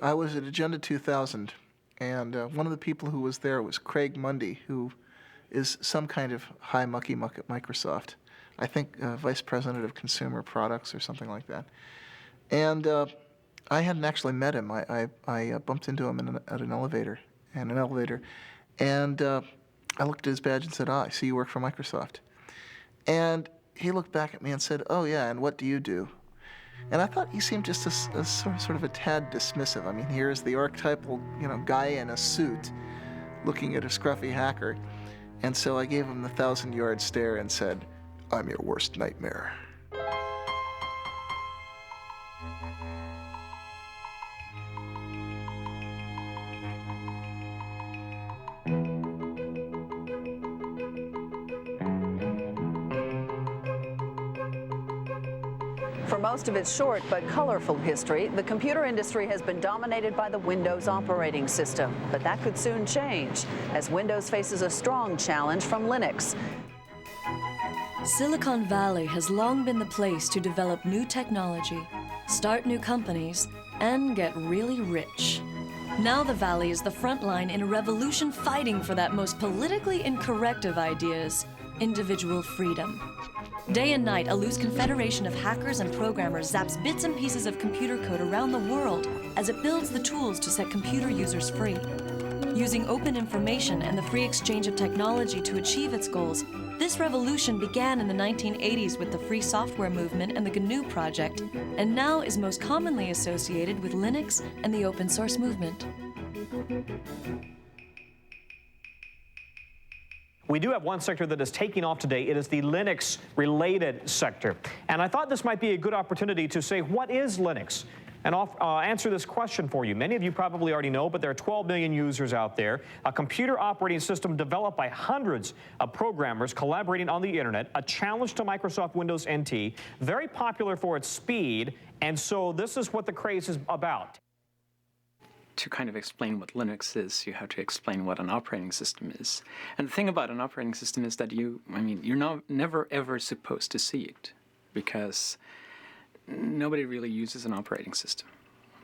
I was at Agenda 2000, and one of the people who was there was Craig Mundy, who is some kind of high mucky muck at Microsoft. I think Vice President of Consumer Products or something like that. And I hadn't actually met him. I bumped into him at an elevator, and I looked at his badge and said, I see you work for Microsoft. And he looked back at me and said, oh yeah, and what do you do? And I thought he seemed just a sort of a tad dismissive. I mean, here's the archetypal, guy in a suit looking at a scruffy hacker. And so I gave him the 1,000-yard stare and said, I'm your worst nightmare. For most of its short but colorful history, the computer industry has been dominated by the Windows operating system. But that could soon change, as Windows faces a strong challenge from Linux. Silicon Valley has long been the place to develop new technology, start new companies, and get really rich. Now the Valley is the front line in a revolution fighting for that most politically incorrect of ideas, individual freedom. Day and night, a loose confederation of hackers and programmers zaps bits and pieces of computer code around the world as it builds the tools to set computer users free. Using open information and the free exchange of technology to achieve its goals, this revolution began in the 1980s with the free software movement and the GNU project, and now is most commonly associated with Linux and the open source movement. We do have one sector that is taking off today. It is the Linux-related sector. And I thought this might be a good opportunity to say, what is Linux? And I'll answer this question for you. Many of you probably already know, but there are 12 million users out there. A computer operating system developed by hundreds of programmers collaborating on the internet, a challenge to Microsoft Windows NT, very popular for its speed, and so this is what the craze is about. To kind of explain what Linux is, you have to explain what an operating system is. And the thing about an operating system is that you're never ever supposed to see it, because nobody really uses an operating system.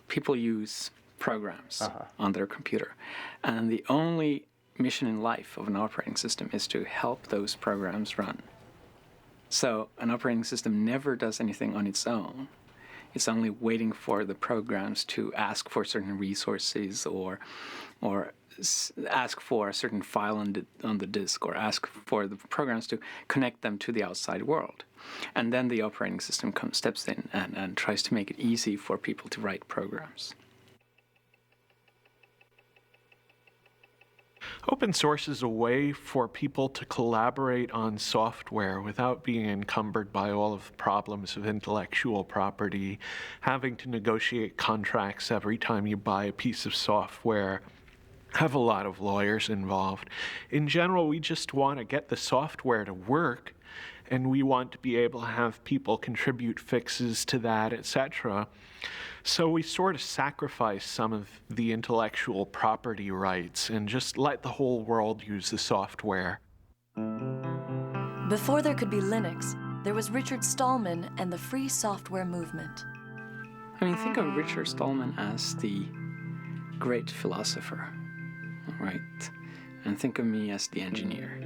People use programs on their computer. And the only mission in life of an operating system is to help those programs run. So an operating system never does anything on its own. It's only waiting for the programs to ask for certain resources or ask for a certain file on the disk, or ask for the programs to connect them to the outside world. And then the operating system steps in and tries to make it easy for people to write programs. Open source is a way for people to collaborate on software without being encumbered by all of the problems of intellectual property, having to negotiate contracts every time you buy a piece of software, have a lot of lawyers involved. In general, we just want to get the software to work, and we want to be able to have people contribute fixes to that, etc. So we sort of sacrifice some of the intellectual property rights and just let the whole world use the software. Before there could be Linux, there was Richard Stallman and the free software movement. I mean, think of Richard Stallman as the great philosopher, right? And think of me as the engineer.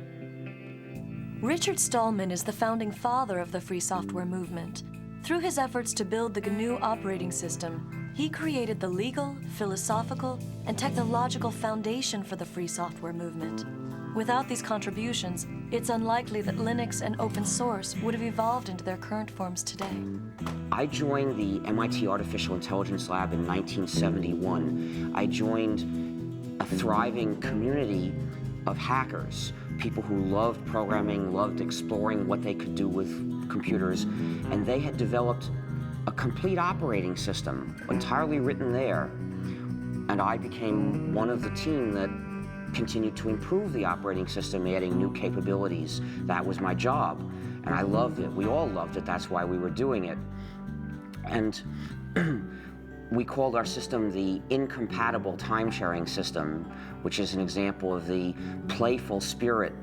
Richard Stallman is the founding father of the free software movement. Through his efforts to build the GNU operating system, he created the legal, philosophical, and technological foundation for the free software movement. Without these contributions, it's unlikely that Linux and open source would have evolved into their current forms today. I joined the MIT Artificial Intelligence Lab in 1971. I joined a thriving community of hackers, people who loved programming, loved exploring what they could do with computers, and they had developed a complete operating system, entirely written there. And I became one of the team that continued to improve the operating system, adding new capabilities. That was my job, and I loved it. We all loved it. That's why we were doing it. And we called our system the incompatible time-sharing system, which is an example of the playful spirit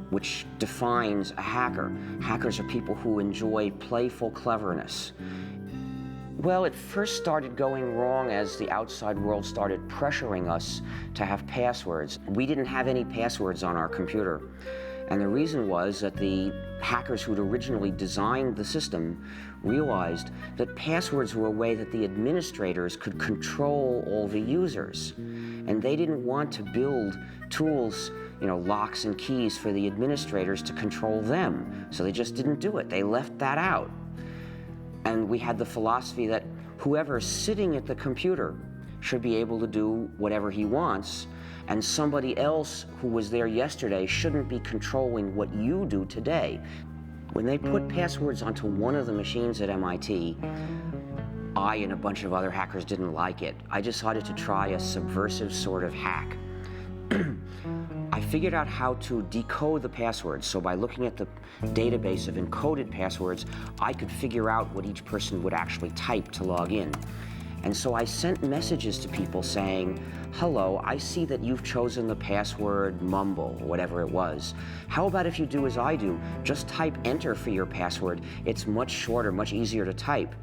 which defines a hacker. Hackers are people who enjoy playful cleverness. Well, it first started going wrong as the outside world started pressuring us to have passwords. We didn't have any passwords on our computer. And the reason was that the hackers who'd originally designed the system realized that passwords were a way that the administrators could control all the users. And they didn't want to build tools, locks and keys for the administrators to control them. So they just didn't do it. They left that out. And we had the philosophy that whoever's sitting at the computer should be able to do whatever he wants, and somebody else who was there yesterday shouldn't be controlling what you do today. When they put passwords onto one of the machines at MIT, I and a bunch of other hackers didn't like it. I decided to try a subversive sort of hack. I figured out how to decode the passwords, so by looking at the database of encoded passwords, I could figure out what each person would actually type to log in. And so I sent messages to people saying, hello, I see that you've chosen the password mumble, or whatever it was. How about if you do as I do? Just type enter for your password. It's much shorter, much easier to type.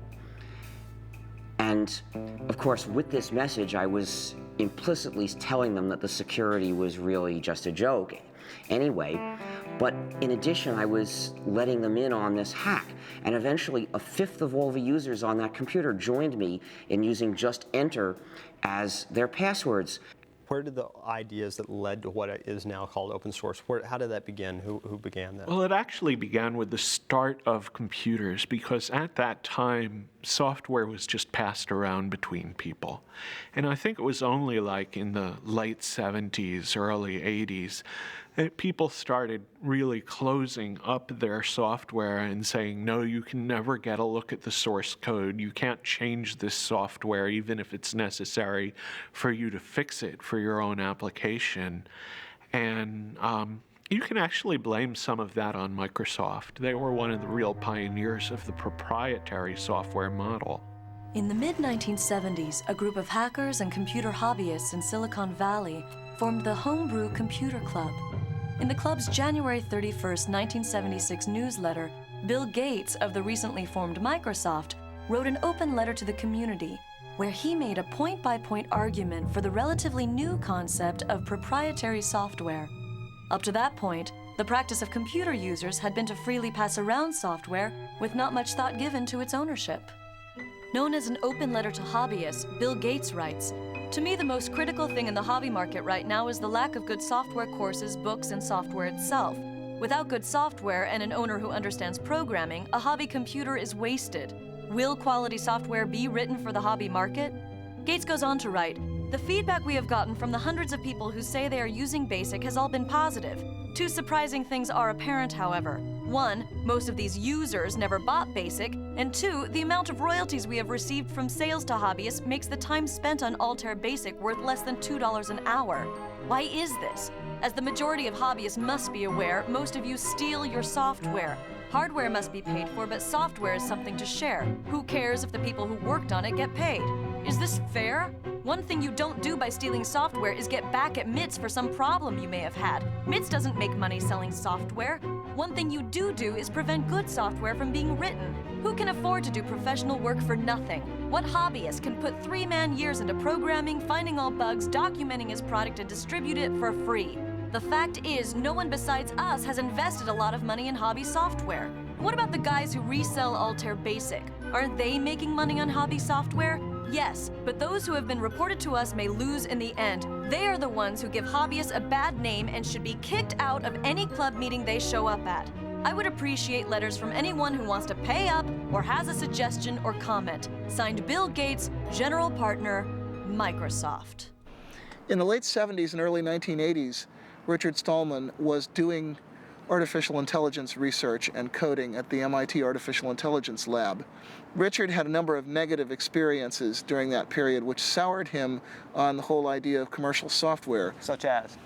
And of course, with this message, I was implicitly telling them that the security was really just a joke anyway. But in addition, I was letting them in on this hack. And eventually, a fifth of all the users on that computer joined me in using just enter as their passwords. Where did the ideas that led to what is now called open source, how did that begin? Who began that? Well, it actually began with the start of computers, because at that time, software was just passed around between people. And I think it was only like in the late 70s, early 80s, that people started really closing up their software and saying, no, you can never get a look at the source code. You can't change this software, even if it's necessary for you to fix it for your own application. And you can actually blame some of that on Microsoft. They were one of the real pioneers of the proprietary software model. In the mid-1970s, a group of hackers and computer hobbyists in Silicon Valley formed the Homebrew Computer Club. In the club's January 31st, 1976 newsletter, Bill Gates of the recently formed Microsoft wrote an open letter to the community where he made a point-by-point argument for the relatively new concept of proprietary software. Up to that point, the practice of computer users had been to freely pass around software with not much thought given to its ownership. Known as an open letter to hobbyists, Bill Gates writes, "To me, the most critical thing in the hobby market right now is the lack of good software courses, books, and software itself. Without good software and an owner who understands programming, a hobby computer is wasted. Will quality software be written for the hobby market?" Gates goes on to write, "The feedback we have gotten from the hundreds of people who say they are using BASIC has all been positive. Two surprising things are apparent, however. One, most of these users never bought BASIC, and two, the amount of royalties we have received from sales to hobbyists makes the time spent on Altair BASIC worth less than $2 an hour. Why is this? As the majority of hobbyists must be aware, most of you steal your software. Hardware must be paid for, but software is something to share. Who cares if the people who worked on it get paid? Is this fair? One thing you don't do by stealing software is get back at MITS for some problem you may have had. MITS doesn't make money selling software. One thing you do is prevent good software from being written. Who can afford to do professional work for nothing? What hobbyist can put 3-man years into programming, finding all bugs, documenting his product, and distribute it for free? The fact is, no one besides us has invested a lot of money in hobby software. What about the guys who resell Altair BASIC? Aren't they making money on hobby software? Yes, but those who have been reported to us may lose in the end. They are the ones who give hobbyists a bad name and should be kicked out of any club meeting they show up at. I would appreciate letters from anyone who wants to pay up or has a suggestion or comment. Signed, Bill Gates, General Partner, Microsoft." In the late 70s and early 1980s, Richard Stallman was doing artificial intelligence research and coding at the MIT Artificial Intelligence Lab. Richard had a number of negative experiences during that period which soured him on the whole idea of commercial software. Such as?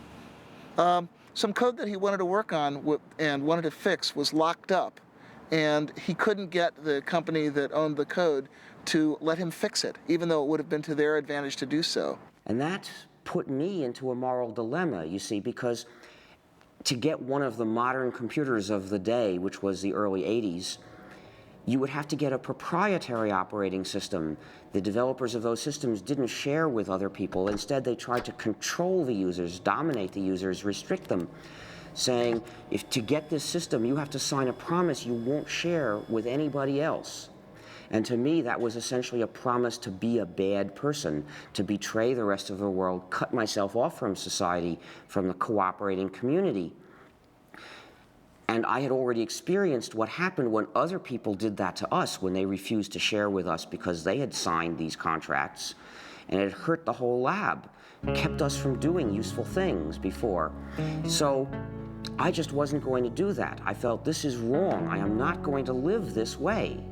Some code that he wanted to work on and wanted to fix was locked up, and he couldn't get the company that owned the code to let him fix it, even though it would have been to their advantage to do so. And that put me into a moral dilemma, you see, because to get one of the modern computers of the day, which was the early 80s, You would have to get a proprietary operating system. The developers of those systems didn't share with other people. Instead, they tried to control the users, dominate the users, restrict them, saying, if to get this system, you have to sign a promise you won't share with anybody else. And to me, that was essentially a promise to be a bad person, to betray the rest of the world, cut myself off from society, from the cooperating community. And I had already experienced what happened when other people did that to us, when they refused to share with us because they had signed these contracts. And it hurt the whole lab, kept us from doing useful things before. So I just wasn't going to do that. I felt, this is wrong. I am not going to live this way.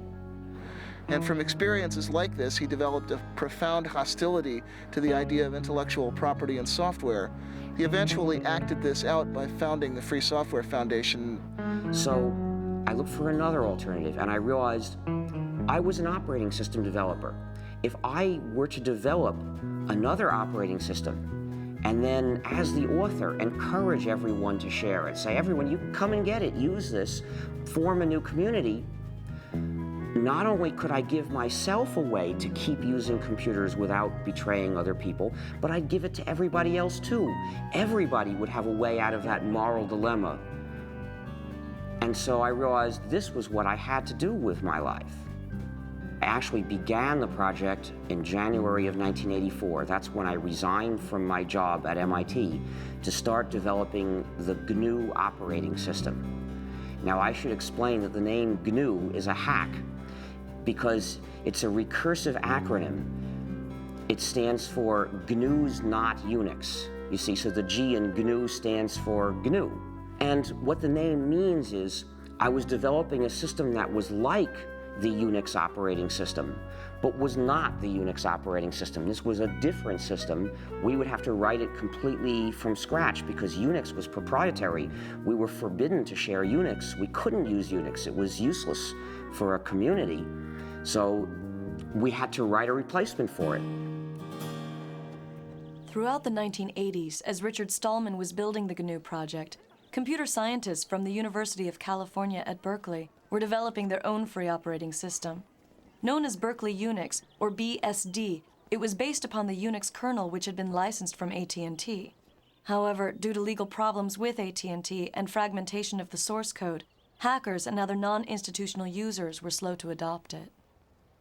And from experiences like this, he developed a profound hostility to the idea of intellectual property in software. He eventually acted this out by founding the Free Software Foundation. So I looked for another alternative, and I realized I was an operating system developer. If I were to develop another operating system, and then as the author, encourage everyone to share it, say, everyone, you come and get it, use this, form a new community, not only could I give myself a way to keep using computers without betraying other people, but I'd give it to everybody else too. Everybody would have a way out of that moral dilemma. And so I realized this was what I had to do with my life. I actually began the project in January of 1984. That's when I resigned from my job at MIT to start developing the GNU operating system. Now, I should explain that the name GNU is a hack, because it's a recursive acronym. It stands for GNU's not Unix. You see, so the G in GNU stands for GNU. And what the name means is I was developing a system that was like the Unix operating system, but was not the Unix operating system. This was a different system. We would have to write it completely from scratch because Unix was proprietary. We were forbidden to share Unix. We couldn't use Unix. It was useless for a community. So we had to write a replacement for it. Throughout the 1980s, as Richard Stallman was building the GNU project, computer scientists from the University of California at Berkeley were developing their own free operating system. Known as Berkeley Unix, or BSD, it was based upon the Unix kernel which had been licensed from AT&T. However, due to legal problems with AT&T and fragmentation of the source code, hackers and other non-institutional users were slow to adopt it.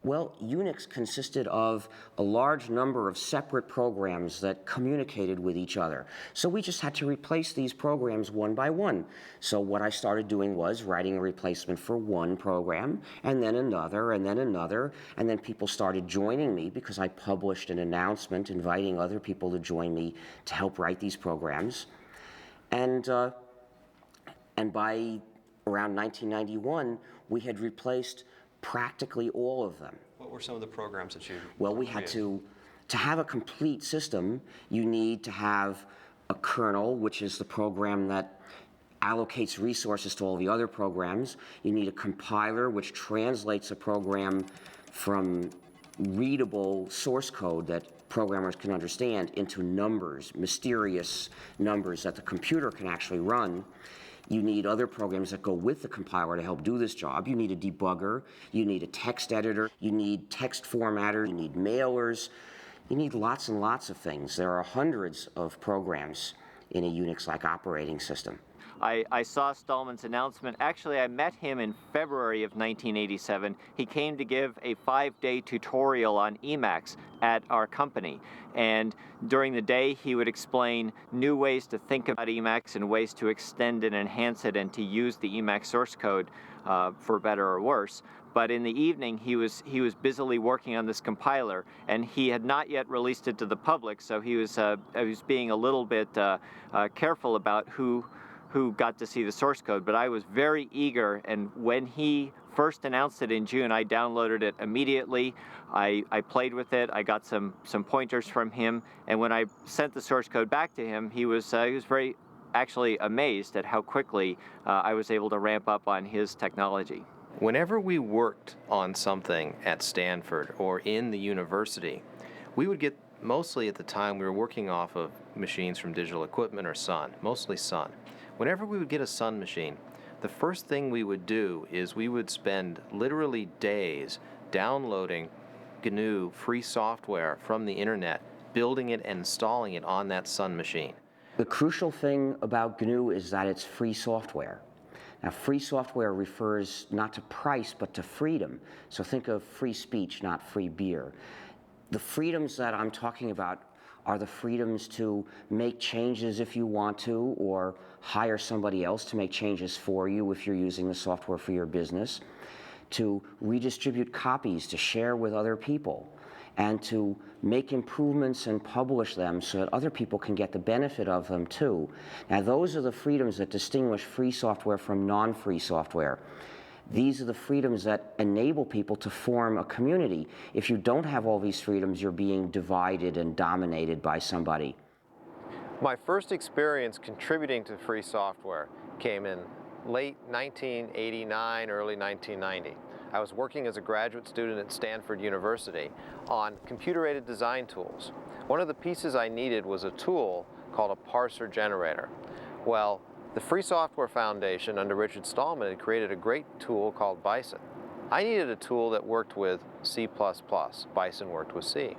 Well, Unix consisted of a large number of separate programs that communicated with each other. So we just had to replace these programs one by one. So what I started doing was writing a replacement for one program, and then another, and then another, and then people started joining me because I published an announcement inviting other people to join me to help write these programs. And by around 1991, we had replaced practically all of them. What were some of the programs that you Well, we had to have a complete system, you need to have a kernel, which is the program that allocates resources to all the other programs. You need a compiler, which translates a program from readable source code that programmers can understand into numbers, mysterious numbers that the computer can actually run. You need other programs that go with the compiler to help do this job. You need a debugger, you need a text editor, you need text formatter, you need mailers, you need lots and lots of things. There are hundreds of programs in a Unix-like operating system. I saw Stallman's announcement. Actually, I met him in February of 1987. He came to give a 5-day tutorial on Emacs at our company. And during the day, he would explain new ways to think about Emacs and ways to extend and enhance it and to use the Emacs source code for better or worse. But in the evening, he was busily working on this compiler, and he had not yet released it to the public, so he was being a little bit careful about who got to see the source code, but I was very eager, and when he first announced it in June, I downloaded it immediately. I played with it, I got some pointers from him, and when I sent the source code back to him, he was very actually amazed at how quickly I was able to ramp up on his technology. Whenever we worked on something at Stanford or in the university, we would get, mostly at the time we were working off of machines from Digital Equipment or Sun, mostly Sun. Whenever we would get a Sun machine, the first thing we would do is we would spend literally days downloading GNU free software from the internet, building it and installing it on that Sun machine. The crucial thing about GNU is that it's free software. Now, free software refers not to price, but to freedom. So think of free speech, not free beer. The freedoms that I'm talking about are the freedoms to make changes if you want to, or hire somebody else to make changes for you if you're using the software for your business, to redistribute copies, to share with other people, and to make improvements and publish them so that other people can get the benefit of them too. Now, those are the freedoms that distinguish free software from non-free software. These are the freedoms that enable people to form a community. If you don't have all these freedoms, you're being divided and dominated by somebody. My first experience contributing to free software came in late 1989, early 1990. I was working as a graduate student at Stanford University on computer-aided design tools. One of the pieces I needed was a tool called a parser generator. Well, the Free Software Foundation under Richard Stallman had created a great tool called Bison. I needed a tool that worked with C++. Bison worked with C.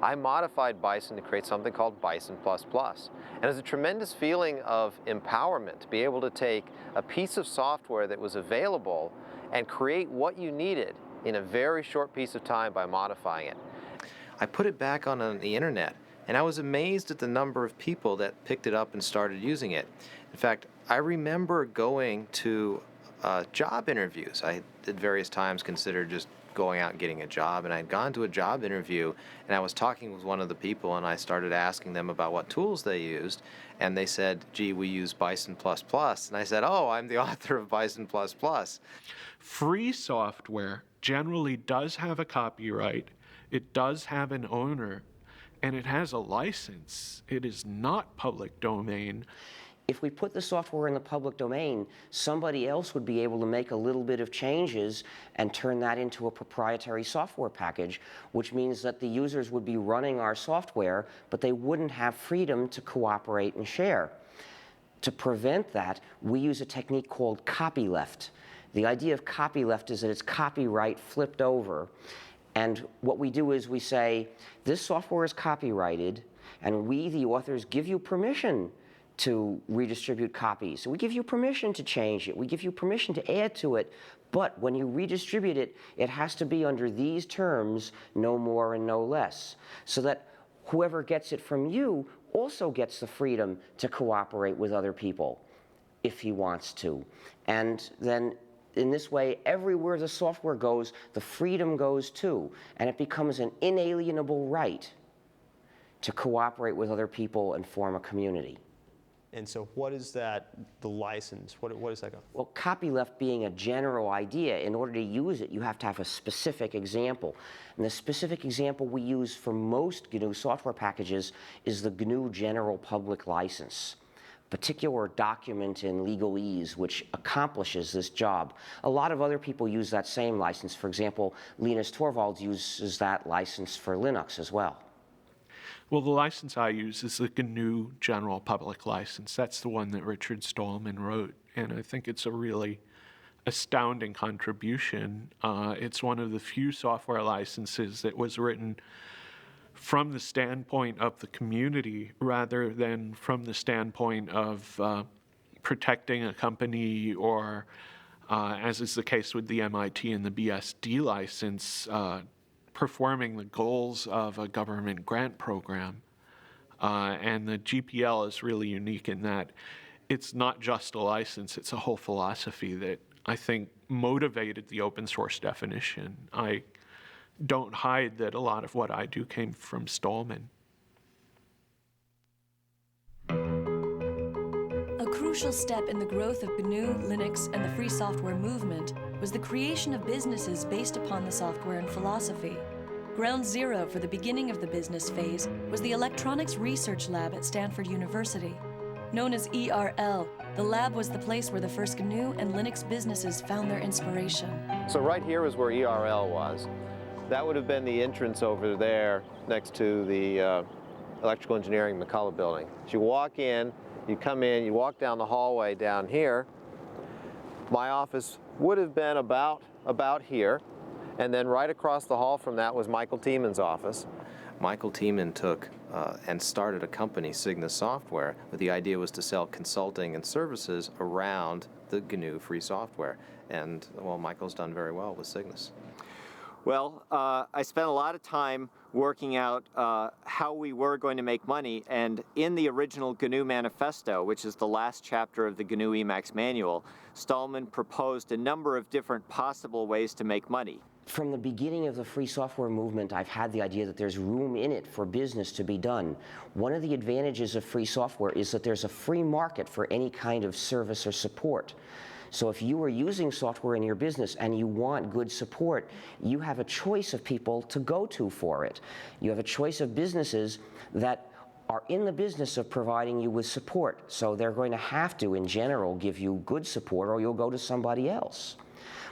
I modified Bison to create something called Bison++. And it was a tremendous feeling of empowerment to be able to take a piece of software that was available and create what you needed in a very short piece of time by modifying it. I put it back on the internet, and I was amazed at the number of people that picked it up and started using it. In fact, I remember going to job interviews. I at various times considered just going out and getting a job, and I'd gone to a job interview, and I was talking with one of the people, and I started asking them about what tools they used, and they said, gee, we use Bison++, and I said, oh, I'm the author of Bison++. Free software generally does have a copyright, it does have an owner, and it has a license. It is not public domain. If we put the software in the public domain, somebody else would be able to make a little bit of changes and turn that into a proprietary software package, which means that the users would be running our software, but they wouldn't have freedom to cooperate and share. To prevent that, we use a technique called copyleft. The idea of copyleft is that it's copyright flipped over. And what we do is we say, this software is copyrighted, and we, the authors, give you permission to redistribute copies. So we give you permission to change it. We give you permission to add to it. But when you redistribute it, it has to be under these terms, no more and no less, so that whoever gets it from you also gets the freedom to cooperate with other people if he wants to. And then in this way, everywhere the software goes, the freedom goes too, and it becomes an inalienable right to cooperate with other people and form a community. And so what is that, the license? What is that? Well, copyleft being a general idea, in order to use it, you have to have a specific example. And the specific example we use for most GNU software packages is the GNU General Public License, a particular document in legalese which accomplishes this job. A lot of other people use that same license. For example, Linus Torvalds uses that license for Linux as well. Well, the license I use is the GNU General Public License. That's the one that Richard Stallman wrote, and I think it's a really astounding contribution. It's one of the few software licenses that was written from the standpoint of the community rather than from the standpoint of protecting a company or, as is the case with the MIT and the BSD license, performing the goals of a government grant program. And the GPL is really unique in that it's not just a license, it's a whole philosophy that I think motivated the open source definition. I don't hide that a lot of what I do came from Stallman. A crucial step in the growth of GNU, Linux, and the free software movement was the creation of businesses based upon the software and philosophy. Ground zero for the beginning of the business phase was the Electronics Research Lab at Stanford University. Known as ERL, the lab was the place where the first GNU and Linux businesses found their inspiration. So right here is where ERL was. That would have been the entrance over there next to the Electrical Engineering McCullough building. As you walk in, you come in, you walk down the hallway down here, My office would have been about here, and then right across the hall from that was Michael Tieman's office. Michael Tieman took and started a company, Cygnus Software, but the idea was to sell consulting and services around the GNU free software. And, well, Michael's done very well with Cygnus. Well, I spent a lot of time working out how we were going to make money, and in the original GNU Manifesto, which is the last chapter of the GNU Emacs manual, Stallman proposed a number of different possible ways to make money. From the beginning of the free software movement, I've had the idea that there's room in it for business to be done. One of the advantages of free software is that there's a free market for any kind of service or support. So if you are using software in your business and you want good support, you have a choice of people to go to for it. You have a choice of businesses that are in the business of providing you with support. So they're going to have to, in general, give you good support, or you'll go to somebody else.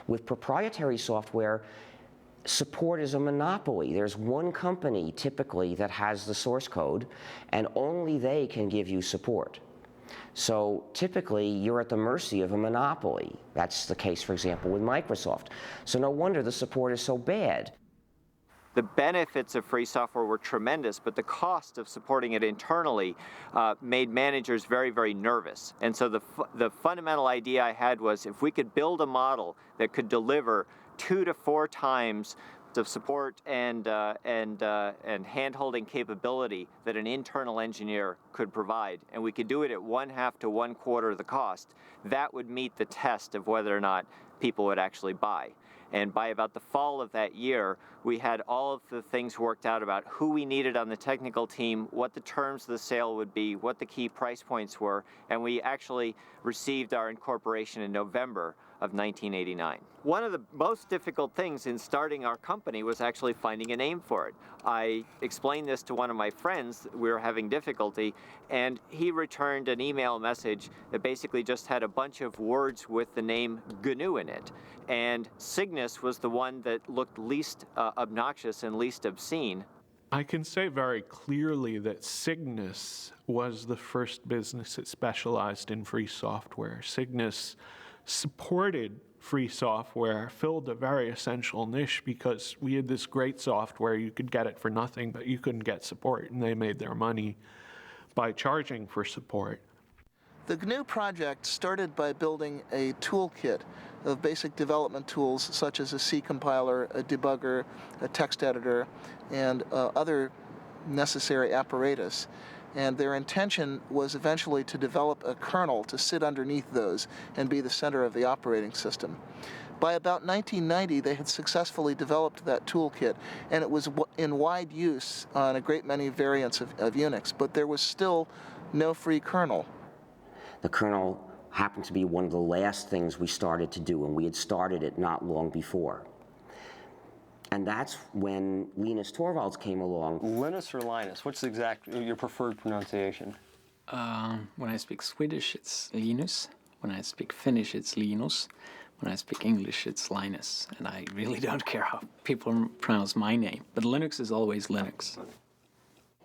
With proprietary software, support is a monopoly. There's one company, typically, that has the source code, and only they can give you support. So typically, you're at the mercy of a monopoly. That's the case, for example, with Microsoft. So no wonder the support is so bad. The benefits of free software were tremendous, but the cost of supporting it internally made managers very, very nervous. And so the fundamental idea I had was, if we could build a model that could deliver 2 to 4 times of support and hand-holding capability that an internal engineer could provide, and we could do it at 1/2 to 1/4 of the cost, that would meet the test of whether or not people would actually buy. And by about the fall of that year, we had all of the things worked out about who we needed on the technical team, what the terms of the sale would be, what the key price points were, and we actually received our incorporation in November of 1989. One of the most difficult things in starting our company was actually finding a name for it. I explained this to one of my friends, we were having difficulty, and he returned an email message that basically just had a bunch of words with the name GNU in it. And Cygnus was the one that looked least obnoxious and least obscene. I can say very clearly that Cygnus was the first business that specialized in free software. Cygnus supported free software, filled a very essential niche because we had this great software, you could get it for nothing, but you couldn't get support, and they made their money by charging for support. The GNU project started by building a toolkit of basic development tools such as a C compiler, a debugger, a text editor, and other necessary apparatus. And their intention was eventually to develop a kernel to sit underneath those and be the center of the operating system. By about 1990, they had successfully developed that toolkit, and it was in wide use on a great many variants of Unix, but there was still no free kernel. The kernel happened to be one of the last things we started to do, and we had started it not long before. And that's when Linus Torvalds came along. Linus or Linus? What's your preferred pronunciation? When I speak Swedish, it's Linus. When I speak Finnish, it's Linus. When I speak English, it's Linus. And I really don't care how people pronounce my name. But Linux is always Linux.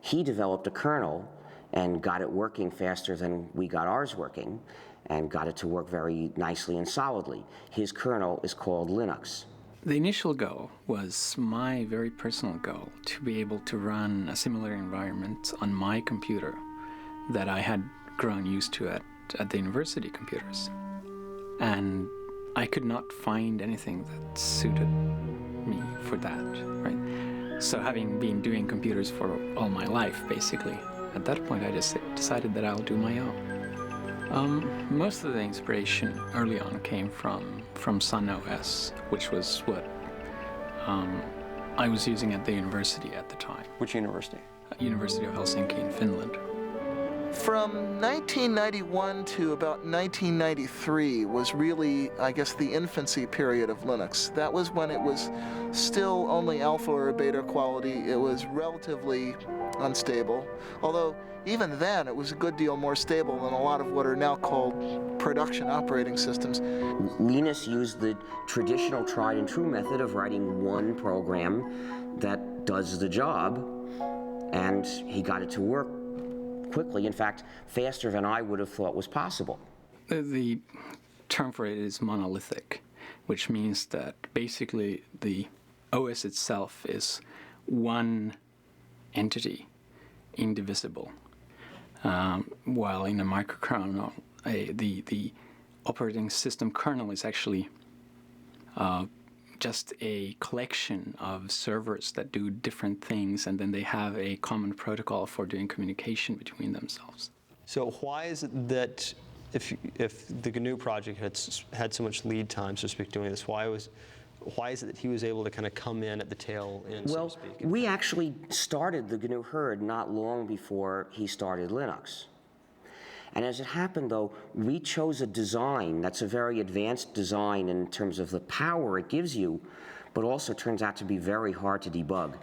He developed a kernel and got it working faster than we got ours working, and got it to work very nicely and solidly. His kernel is called Linux. The initial goal was my very personal goal, to be able to run a similar environment on my computer that I had grown used to at the university computers. And I could not find anything that suited me for that, right? So having been doing computers for all my life, basically, at that point I just decided that I'll do my own. Most of the inspiration early on came from Sun OS, which was what I was using at the university at the time. Which university? University of Helsinki in Finland. From 1991 to about 1993 was really, I guess, the infancy period of Linux. That was when it was still only alpha or beta quality. It was relatively unstable, although even then it was a good deal more stable than a lot of what are now called production operating systems. Linus used the traditional tried and true method of writing one program that does the job, and he got it to work quickly, in fact, faster than I would have thought was possible. The term for it is monolithic, which means that basically the OS itself is one entity, indivisible, while in a microkernel, the operating system kernel is actually just a collection of servers that do different things, and then they have a common protocol for doing communication between themselves. So why is it that if the GNU project had so much lead time, so to speak, doing this, why is it that he was able to kind of come in at the tail end, so to speak? Well, we actually started the GNU herd not long before he started Linux. And as it happened, though, we chose a design that's a very advanced design in terms of the power it gives you, but also turns out to be very hard to debug.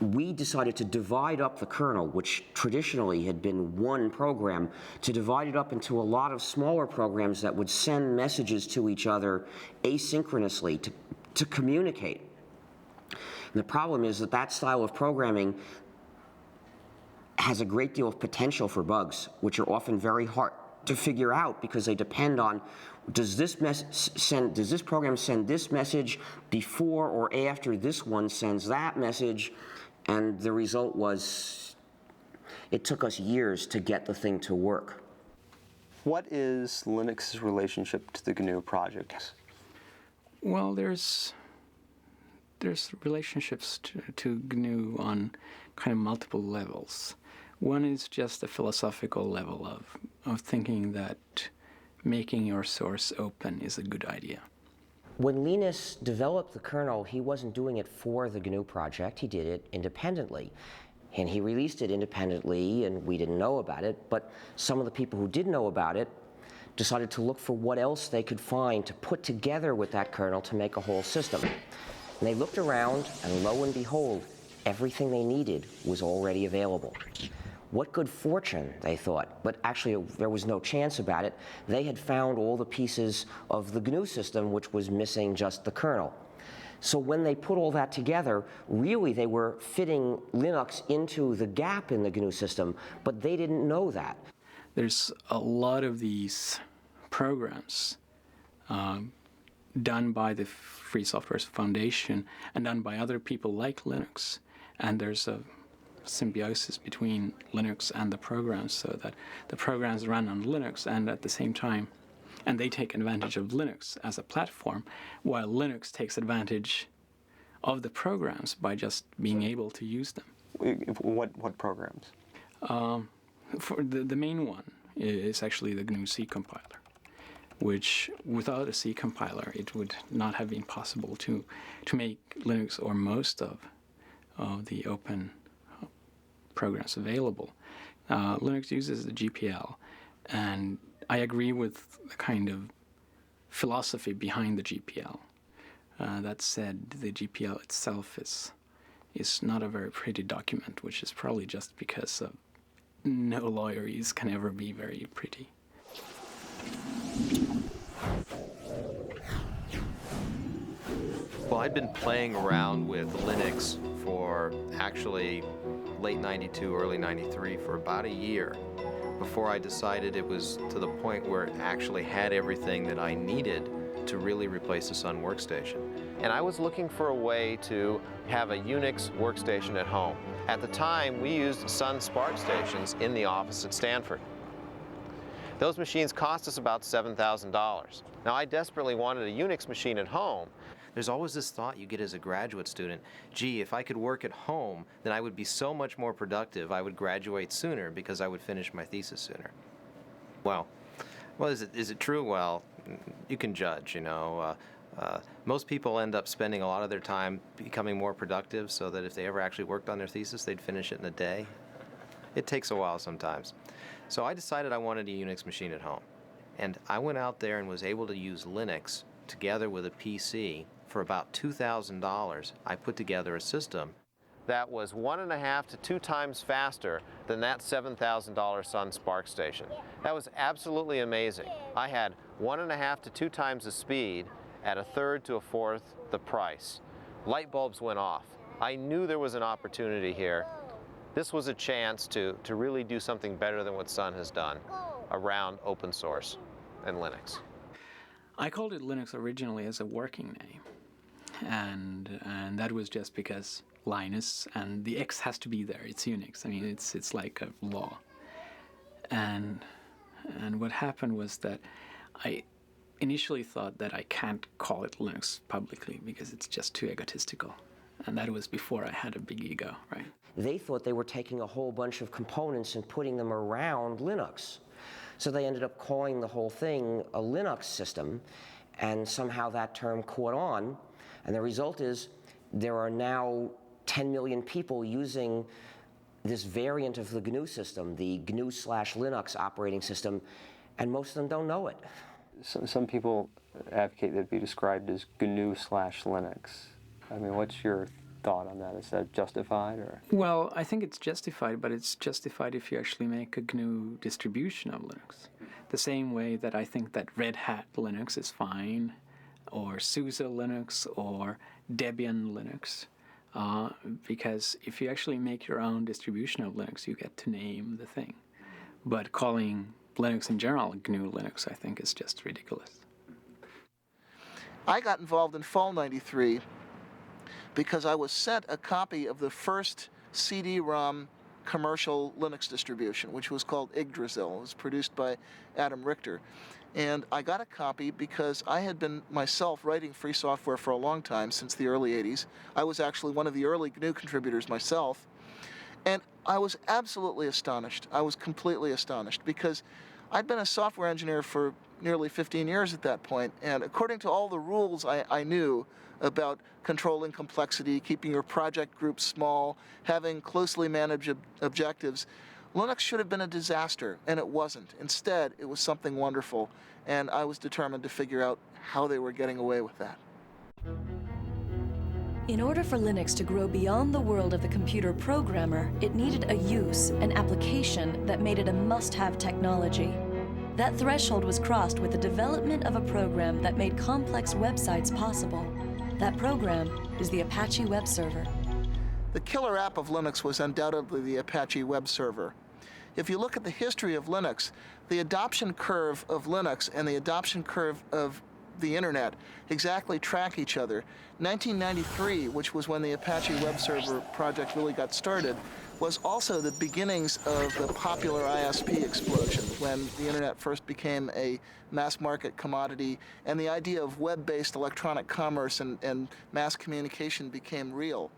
We decided to divide up the kernel, which traditionally had been one program, to divide it up into a lot of smaller programs that would send messages to each other asynchronously to communicate. And the problem is that style of programming has a great deal of potential for bugs, which are often very hard to figure out because they depend on does this program send this message before or after this one sends that message. And the result was, it took us years to get the thing to work. What is Linux's relationship to the GNU project? Well, there's relationships to GNU on kind of multiple levels. One is just the philosophical level of thinking that making your source open is a good idea. When Linus developed the kernel, he wasn't doing it for the GNU project. He did it independently. And he released it independently, and we didn't know about it. But some of the people who did know about it decided to look for what else they could find to put together with that kernel to make a whole system. And they looked around, and lo and behold, everything they needed was already available. What good fortune, they thought, but actually there was no chance about it. They had found all the pieces of the GNU system, which was missing just the kernel. So when they put all that together, really they were fitting Linux into the gap in the GNU system, but they didn't know that. There's a lot of these programs done by the Free Software Foundation and done by other people like Linux, and there's a symbiosis between Linux and the programs, so that the programs run on Linux and at the same time, and they take advantage of Linux as a platform, while Linux takes advantage of the programs by just being able to use them. What programs? For the main one is actually the GNU C compiler, which without a C compiler it would not have been possible to make Linux or most of the open programs available. Linux uses the GPL, and I agree with the kind of philosophy behind the GPL. That said, the GPL itself is not a very pretty document, which is probably just because no lawyers can ever be very pretty. Well, I'd been playing around with Linux for actually late 92, early 93 for about a year before I decided it was to the point where it actually had everything that I needed to really replace the Sun workstation. And I was looking for a way to have a Unix workstation at home. At the time, we used Sun SPARC stations in the office at Stanford. Those machines cost us about $7,000. Now, I desperately wanted a Unix machine at home. There's always this thought you get as a graduate student, gee, if I could work at home, then I would be so much more productive. I would graduate sooner because I would finish my thesis sooner. Well, is it true? Well, you can judge, you know. Most people end up spending a lot of their time becoming more productive so that if they ever actually worked on their thesis, they'd finish it in a day. It takes a while sometimes. So I decided I wanted a Unix machine at home. And I went out there and was able to use Linux together with a PC. For about $2,000, I put together a system that was 1.5 to 2 times faster than that $7,000 Sun SPARC station. That was absolutely amazing. I had 1.5 to 2 times the speed at 1/3 to 1/4 the price. Light bulbs went off. I knew there was an opportunity here. This was a chance to really do something better than what Sun has done around open source. and Linux? I called it Linux originally as a working name, and that was just because Linus, and the X has to be there. It's Unix. I mean, it's like a law. And what happened was that I initially thought that I can't call it Linux publicly because it's just too egotistical. And that was before I had a big ego, right? They thought they were taking a whole bunch of components and putting them around Linux. So they ended up calling the whole thing a Linux system, and somehow that term caught on. And the result is there are now 10 million people using this variant of the GNU system, the GNU/Linux operating system, and most of them don't know it. Some people advocate that it be described as GNU/Linux. I mean, what's your thought on that? Is that justified, or? Well, I think it's justified, but it's justified if you actually make a GNU distribution of Linux. The same way that I think that Red Hat Linux is fine, or SUSE Linux, or Debian Linux. Because if you actually make your own distribution of Linux, you get to name the thing. But calling Linux in general GNU Linux, I think, is just ridiculous. I got involved in Fall '93 because I was sent a copy of the first CD-ROM commercial Linux distribution, which was called Yggdrasil. It was produced by Adam Richter. And I got a copy because I had been myself writing free software for a long time, since the early 80s. I was actually one of the early GNU contributors myself. And I was absolutely astonished. I was completely astonished because I'd been a software engineer for nearly 15 years at that point, and according to all the rules I knew about controlling complexity, keeping your project groups small, having closely managed objectives, Linux should have been a disaster, and it wasn't. Instead, it was something wonderful, and I was determined to figure out how they were getting away with that. In order for Linux to grow beyond the world of the computer programmer, it needed a use, an application that made it a must-have technology. That threshold was crossed with the development of a program that made complex websites possible. That program is the Apache Web Server. The killer app of Linux was undoubtedly the Apache Web Server. If you look at the history of Linux, the adoption curve of Linux and the adoption curve of the internet exactly track each other. 1993, which was when the Apache Web Server project really got started, was also the beginnings of the popular ISP explosion, when the internet first became a mass market commodity and the idea of web-based electronic commerce and mass communication became real.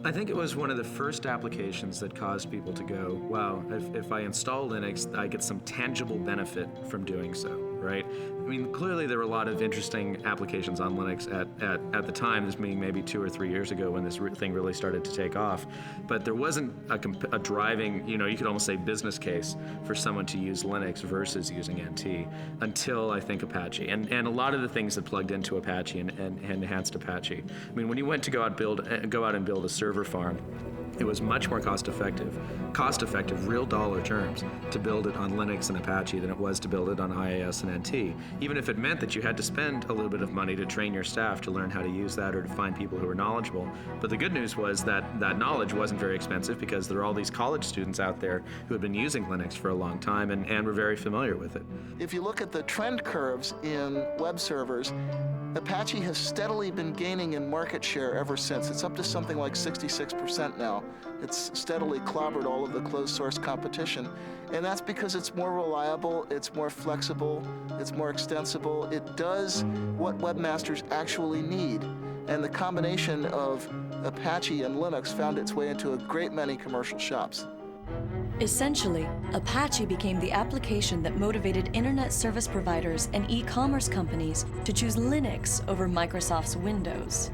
I think it was one of the first applications that caused people to go, wow, if I install Linux, I get some tangible benefit from doing so, right? I mean, clearly there were a lot of interesting applications on Linux at the time, this being maybe 2 or 3 years ago when this thing really started to take off. But there wasn't a driving, you could almost say business case for someone to use Linux versus using NT until, I think, Apache. And a lot of the things that plugged into Apache and enhanced Apache. I mean, when you went to go out and build a server farm, it was much more cost-effective, real dollar terms, to build it on Linux and Apache than it was to build it on IIS and NT, even if it meant that you had to spend a little bit of money to train your staff to learn how to use that or to find people who were knowledgeable. But the good news was that that knowledge wasn't very expensive because there are all these college students out there who had been using Linux for a long time and were very familiar with it. If you look at the trend curves in web servers, Apache has steadily been gaining in market share ever since. It's up to something like 66% now. It's steadily clobbered all of the closed source competition. And that's because it's more reliable, it's more flexible, it's more extensible. It does what webmasters actually need. And the combination of Apache and Linux found its way into a great many commercial shops. Essentially, Apache became the application that motivated internet service providers and e-commerce companies to choose Linux over Microsoft's Windows.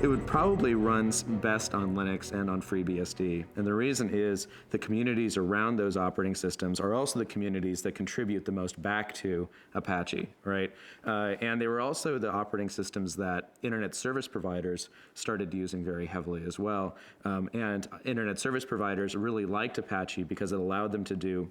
It would probably run best on Linux and on FreeBSD. And the reason is the communities around those operating systems are also the communities that contribute the most back to Apache, right? And they were also the operating systems that internet service providers started using very heavily as well. And internet service providers really liked Apache because it allowed them to do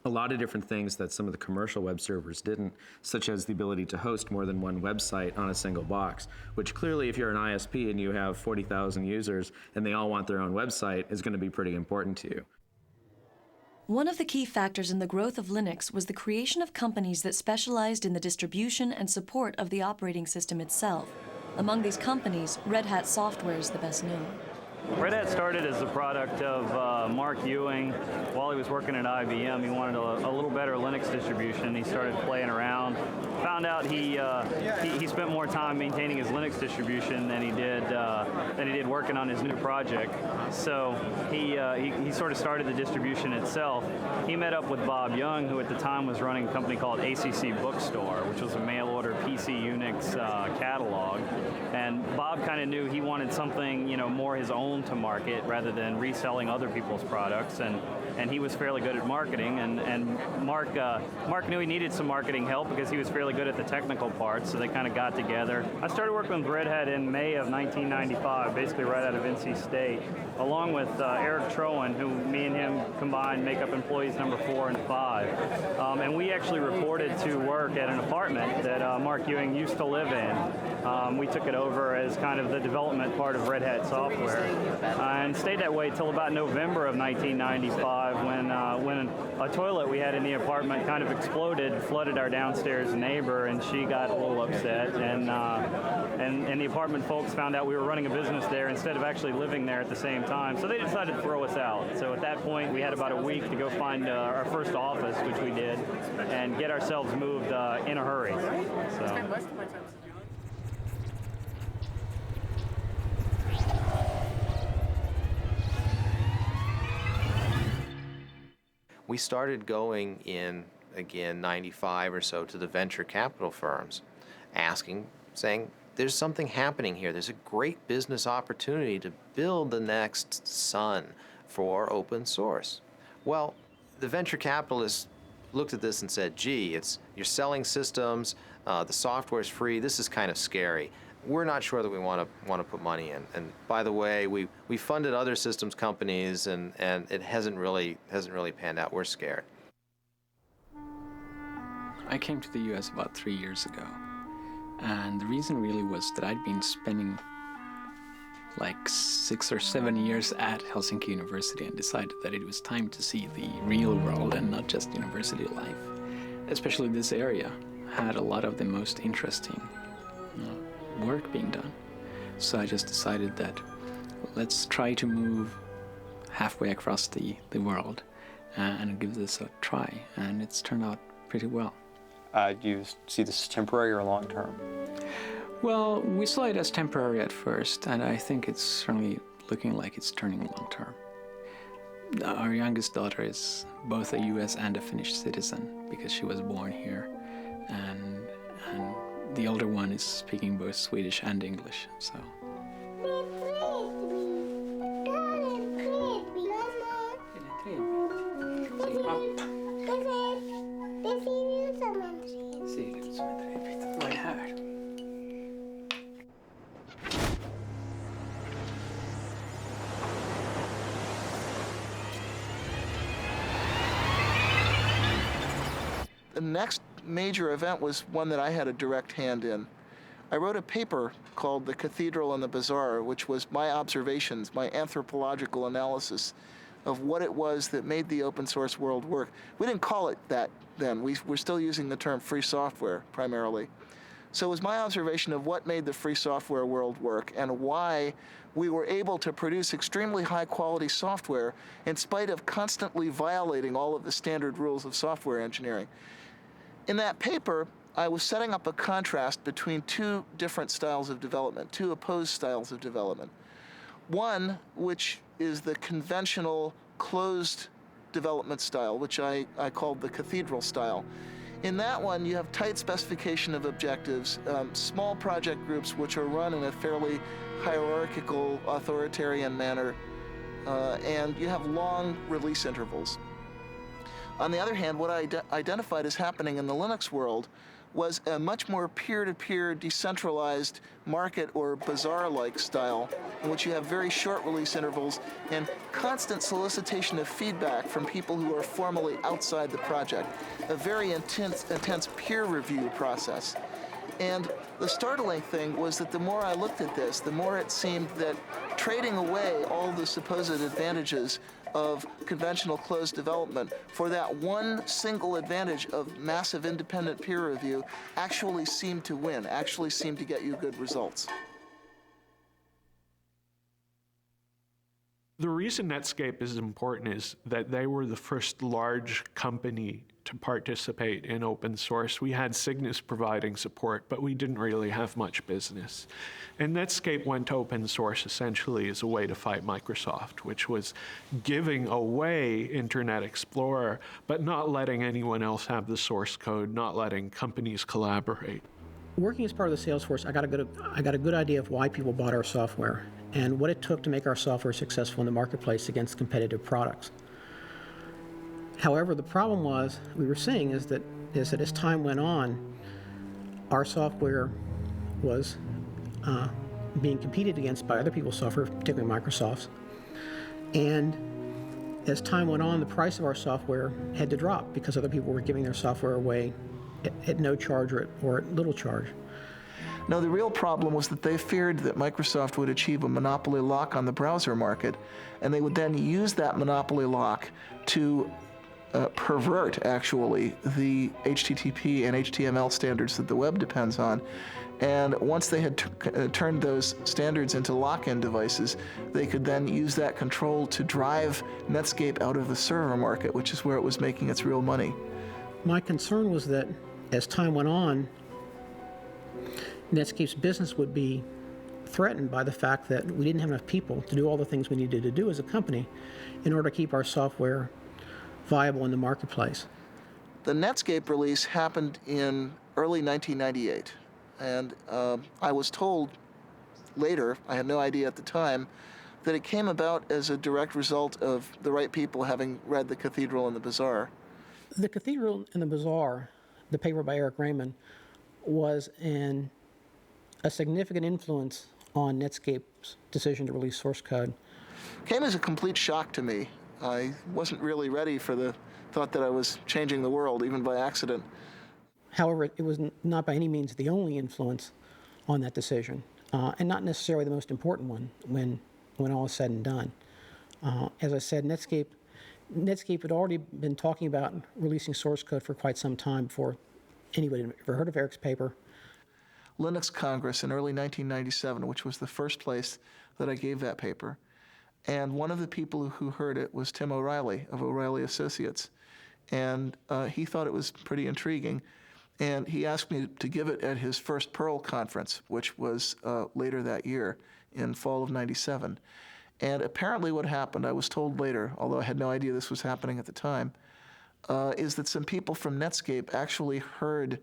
a lot of different things that some of the commercial web servers didn't, such as the ability to host more than one website on a single box, which clearly if you're an ISP and you have 40,000 users and they all want their own website is going to be pretty important to you. One of the key factors in the growth of Linux was the creation of companies that specialized in the distribution and support of the operating system itself. Among these companies, Red Hat Software is the best known. Red Hat started as the product of Mark Ewing. While he was working at IBM, he wanted a little better Linux distribution. He started playing around. Found out he spent more time maintaining his Linux distribution than he did working on his new project. So he sort of started the distribution itself. He met up with Bob Young, who at the time was running a company called ACC Bookstore, which was a mail-order PC Unix catalog. And Bob kind of knew he wanted something, more his own to market rather than reselling other people's products, and he was fairly good at marketing, and Mark knew he needed some marketing help because he was fairly good at the technical parts, so they kind of got together. I started working with Red Hat in May of 1995, basically right out of NC State, along with Eric Trowan, who me and him combined make up employees number 4 and 5. And we actually reported to work at an apartment that Mark Ewing used to live in. We took it over as kind of the development part of Red Hat Software, and stayed that way till about November of 1995 when a toilet we had in the apartment kind of exploded, flooded our downstairs neighbor, and she got a little upset, and the apartment folks found out we were running a business there instead of actually living there at the same time, so they decided to throw us out. So at that point we had about a week to go find our first office, which we did, and get ourselves moved in a hurry. So. We started going in, again, 95 or so to the venture capital firms, saying, there's something happening here. There's a great business opportunity to build the next Sun for open source. Well, the venture capitalists looked at this and said, gee, you're selling systems, the software's free, this is kind of scary. We're not sure that we want to put money in. And by the way, we funded other systems companies, and it hasn't really panned out. We're scared. I came to the U.S. about 3 years ago, and the reason really was that I'd been spending like 6 or 7 years at Helsinki University and decided that it was time to see the real world and not just university life. Especially this area had a lot of the most interesting work being done. So I just decided that let's try to move halfway across the world and give this a try, and it's turned out pretty well. Do you see this as temporary or long-term? Well, we saw it as temporary at first, and I think it's certainly looking like it's turning long-term. Our youngest daughter is both a US and a Finnish citizen because she was born here, and the older one is speaking both Swedish and English, so. The next major event was one that I had a direct hand in. I wrote a paper called The Cathedral and the Bazaar, which was my observations, my anthropological analysis of what it was that made the open source world work. We didn't call it that then. We're still using the term free software primarily. So it was my observation of what made the free software world work and why we were able to produce extremely high quality software in spite of constantly violating all of the standard rules of software engineering. In that paper, I was setting up a contrast between two different styles of development, two opposed styles of development. One, which is the conventional closed development style, which I called the cathedral style. In that one, you have tight specification of objectives, small project groups which are run in a fairly hierarchical, authoritarian manner, and you have long release intervals. On the other hand, what I identified as happening in the Linux world was a much more peer-to-peer, decentralized market or bazaar-like style in which you have very short release intervals and constant solicitation of feedback from people who are formally outside the project, a very intense peer review process. And the startling thing was that the more I looked at this, the more it seemed that trading away all the supposed advantages of conventional closed development for that one single advantage of massive independent peer review actually seemed to win, actually seemed to get you good results. The reason Netscape is important is that they were the first large company to participate in open source. We had Cygnus providing support, but we didn't really have much business. And Netscape went to open source essentially as a way to fight Microsoft, which was giving away Internet Explorer, but not letting anyone else have the source code, not letting companies collaborate. Working as part of the sales force, I got a good idea of why people bought our software and what it took to make our software successful in the marketplace against competitive products. However, the problem we were seeing is that as time went on, our software was being competed against by other people's software, particularly Microsoft's. And as time went on, the price of our software had to drop because other people were giving their software away at no charge or at little charge. No, the real problem was that they feared that Microsoft would achieve a monopoly lock on the browser market, and they would then use that monopoly lock to pervert, actually, the HTTP and HTML standards that the web depends on. And once they had turned those standards into lock-in devices, they could then use that control to drive Netscape out of the server market, which is where it was making its real money. My concern was that as time went on, Netscape's business would be threatened by the fact that we didn't have enough people to do all the things we needed to do as a company in order to keep our software viable in the marketplace. The Netscape release happened in early 1998, and I was told later, I had no idea at the time, that it came about as a direct result of the right people having read The Cathedral and the Bazaar. The Cathedral and the Bazaar, the paper by Eric Raymond, was a significant influence on Netscape's decision to release source code. Came as a complete shock to me. I wasn't really ready for the thought that I was changing the world, even by accident. However, it was not by any means the only influence on that decision, and not necessarily the most important one when all is said and done. As I said, Netscape had already been talking about releasing source code for quite some time before anybody had ever heard of Eric's paper. Linux Congress in early 1997, which was the first place that I gave that paper. And one of the people who heard it was Tim O'Reilly of O'Reilly Associates. And he thought it was pretty intriguing. And he asked me to give it at his first Perl conference, which was later that year in fall of 97. And apparently what happened, I was told later, although I had no idea this was happening at the time, is that some people from Netscape actually heard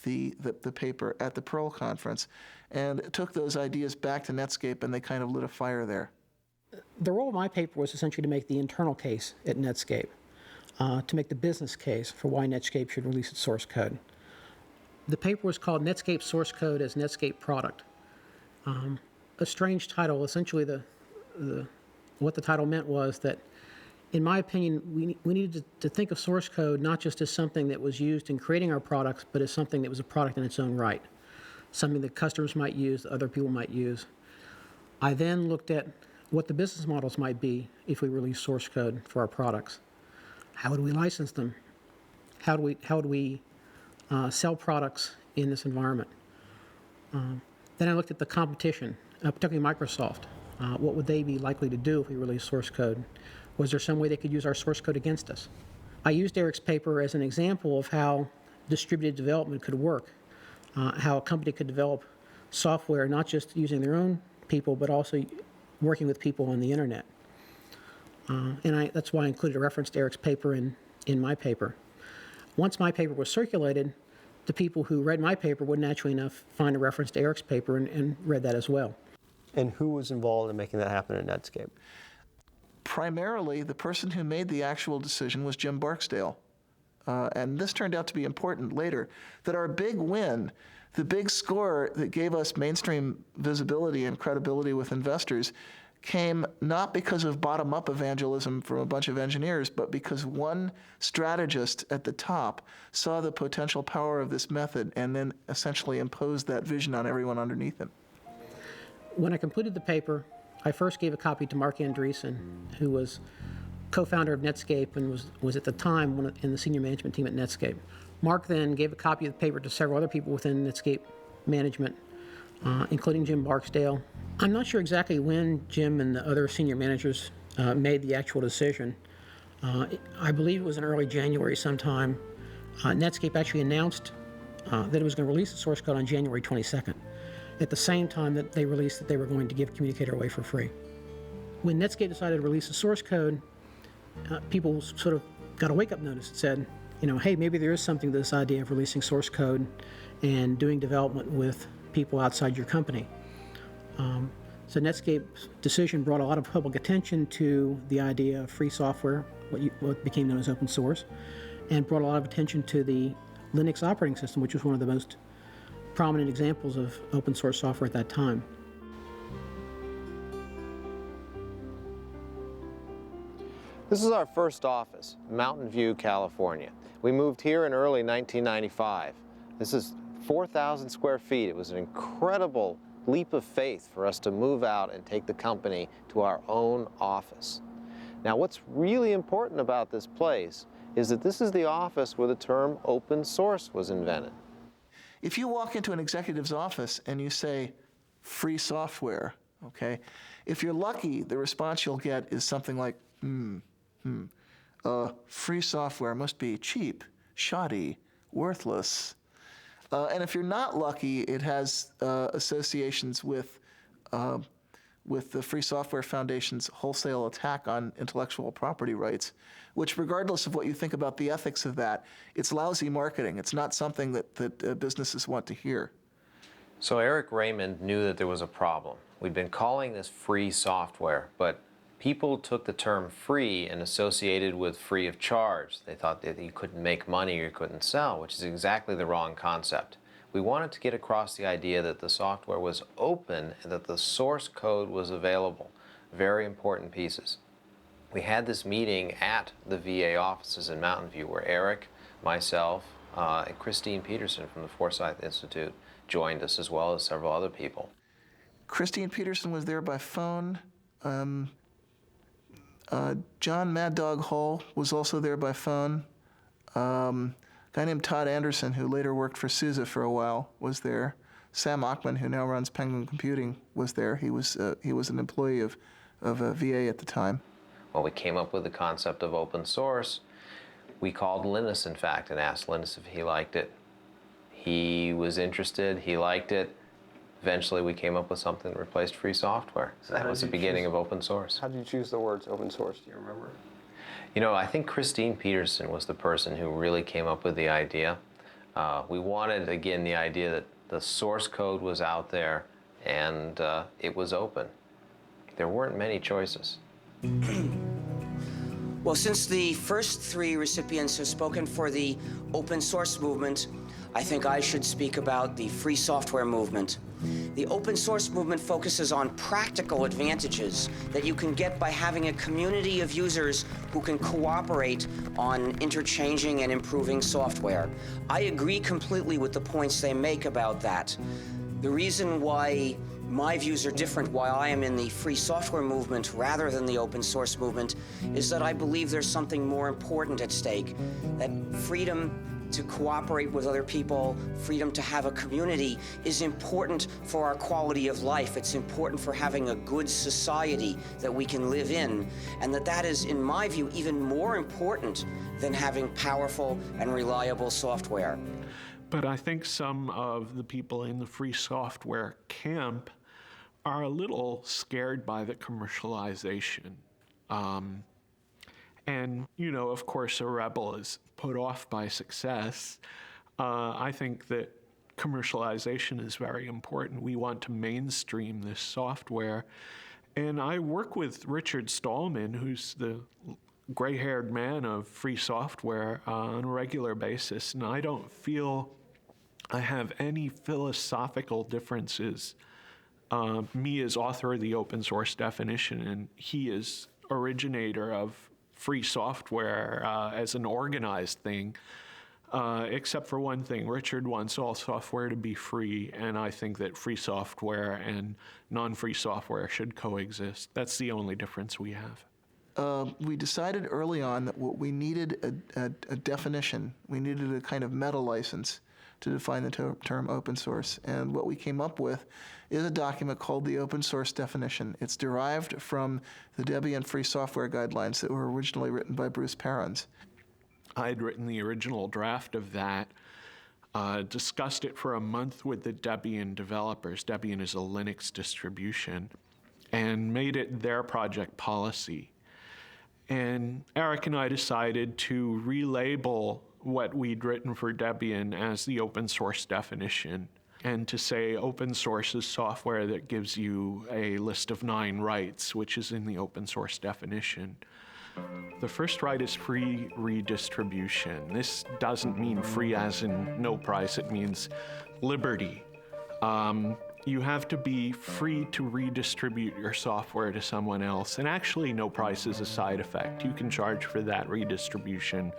the paper at the Perl conference and took those ideas back to Netscape, and they kind of lit a fire there. The role of my paper was essentially to make the internal case at Netscape, to make the business case for why Netscape should release its source code. The paper was called Netscape Source Code as Netscape Product. A strange title. Essentially, what the title meant was that, in my opinion, we needed to think of source code not just as something that was used in creating our products, but as something that was a product in its own right, something that customers might use, that other people might use. I then looked at what the business models might be if we release source code for our products. How would we license them? How would we sell products in this environment? Then I looked at the competition, particularly Microsoft. What would they be likely to do if we release source code? Was there some way they could use our source code against us? I used Eric's paper as an example of how distributed development could work, how a company could develop software not just using their own people, but also working with people on the internet. That's why I included a reference to Eric's paper in my paper. Once my paper was circulated, the people who read my paper would naturally enough find a reference to Eric's paper and read that as well. And who was involved in making that happen at Netscape? Primarily, the person who made the actual decision was Jim Barksdale. And this turned out to be important later, that our big win, the big score that gave us mainstream visibility and credibility with investors, came not because of bottom-up evangelism from a bunch of engineers, but because one strategist at the top saw the potential power of this method and then essentially imposed that vision on everyone underneath him. When I completed the paper, I first gave a copy to Mark Andreessen, who was co-founder of Netscape and was at the time in the senior management team at Netscape. Mark then gave a copy of the paper to several other people within Netscape management, including Jim Barksdale. I'm not sure exactly when Jim and the other senior managers made the actual decision. I believe it was in early January sometime. Netscape actually announced that it was going to release the source code on January 22nd, at the same time that they released that they were going to give Communicator away for free. When Netscape decided to release the source code, people sort of got a wake-up notice that said, hey, maybe there is something to this idea of releasing source code and doing development with people outside your company. So Netscape's decision brought a lot of public attention to the idea of free software, what became known as open source, and brought a lot of attention to the Linux operating system, which was one of the most prominent examples of open source software at that time. This is our first office, Mountain View, California. We moved here in early 1995. This is 4,000 square feet. It was an incredible leap of faith for us to move out and take the company to our own office. Now, what's really important about this place is that this is the office where the term open source was invented. If you walk into an executive's office and you say, free software, okay, if you're lucky, the response you'll get is something like, free software must be cheap, shoddy, worthless. And if you're not lucky, it has associations with the Free Software Foundation's wholesale attack on intellectual property rights, which, regardless of what you think about the ethics of that, it's lousy marketing. It's not something that businesses want to hear. So Eric Raymond knew that there was a problem. We'd been calling this free software, but people took the term free and associated with free of charge. They thought that you couldn't make money or you couldn't sell, which is exactly the wrong concept. We wanted to get across the idea that the software was open and that the source code was available. Very important pieces. We had this meeting at the VA offices in Mountain View where Eric, myself, and Christine Peterson from the Forsyth Institute joined us, as well as several other people. Christine Peterson was there by phone. John Mad Dog Hall was also there by phone. A guy named Todd Anderson, who later worked for SUSE for a while, was there. Sam Achman, who now runs Penguin Computing, was there. He was an employee of VA at the time. Well, we came up with the concept of open source. We called Linus, in fact, and asked Linus if he liked it. He was interested. He liked it. Eventually, we came up with something that replaced free software. So that was the beginning of open source. How did you choose the words open source? Do you remember? I think Christine Peterson was the person who really came up with the idea. We wanted, again, the idea that the source code was out there and it was open. There weren't many choices. Well, since the first three recipients have spoken for the open source movement, I think I should speak about the free software movement. The open source movement focuses on practical advantages that you can get by having a community of users who can cooperate on interchanging and improving software. I agree completely with the points they make about that. The reason why my views are different, why I am in the free software movement rather than the open source movement, is that I believe there's something more important at stake, that freedom to cooperate with other people, freedom to have a community is important for our quality of life. It's important for having a good society that we can live in, and that is, in my view, even more important than having powerful and reliable software. But I think some of the people in the free software camp are a little scared by the commercialization. And, of course, a rebel is put off by success. I think that commercialization is very important. We want to mainstream this software. And I work with Richard Stallman, who's the gray-haired man of free software, on a regular basis. And I don't feel I have any philosophical differences. Me as author of the open source definition, and he is originator of free software as an organized thing, except for one thing. Richard wants all software to be free, and I think that free software and non-free software should coexist. That's the only difference we have. we decided early on that what we needed a definition. We needed a kind of meta license to define the term open source. And what we came up with is a document called the Open Source Definition. It's derived from the Debian Free Software Guidelines that were originally written by Bruce Perens. I'd written the original draft of that, discussed it for a month with the Debian developers. Debian is a Linux distribution, and made it their project policy. And Eric and I decided to relabel what we'd written for Debian as the open source definition, and to say open source is software that gives you a list of 9 rights, which is in the open source definition. The first right is free redistribution. This doesn't mean free as in no price, it means liberty. You have to be free to redistribute your software to someone else, and actually no price is a side effect. You can charge for that redistribution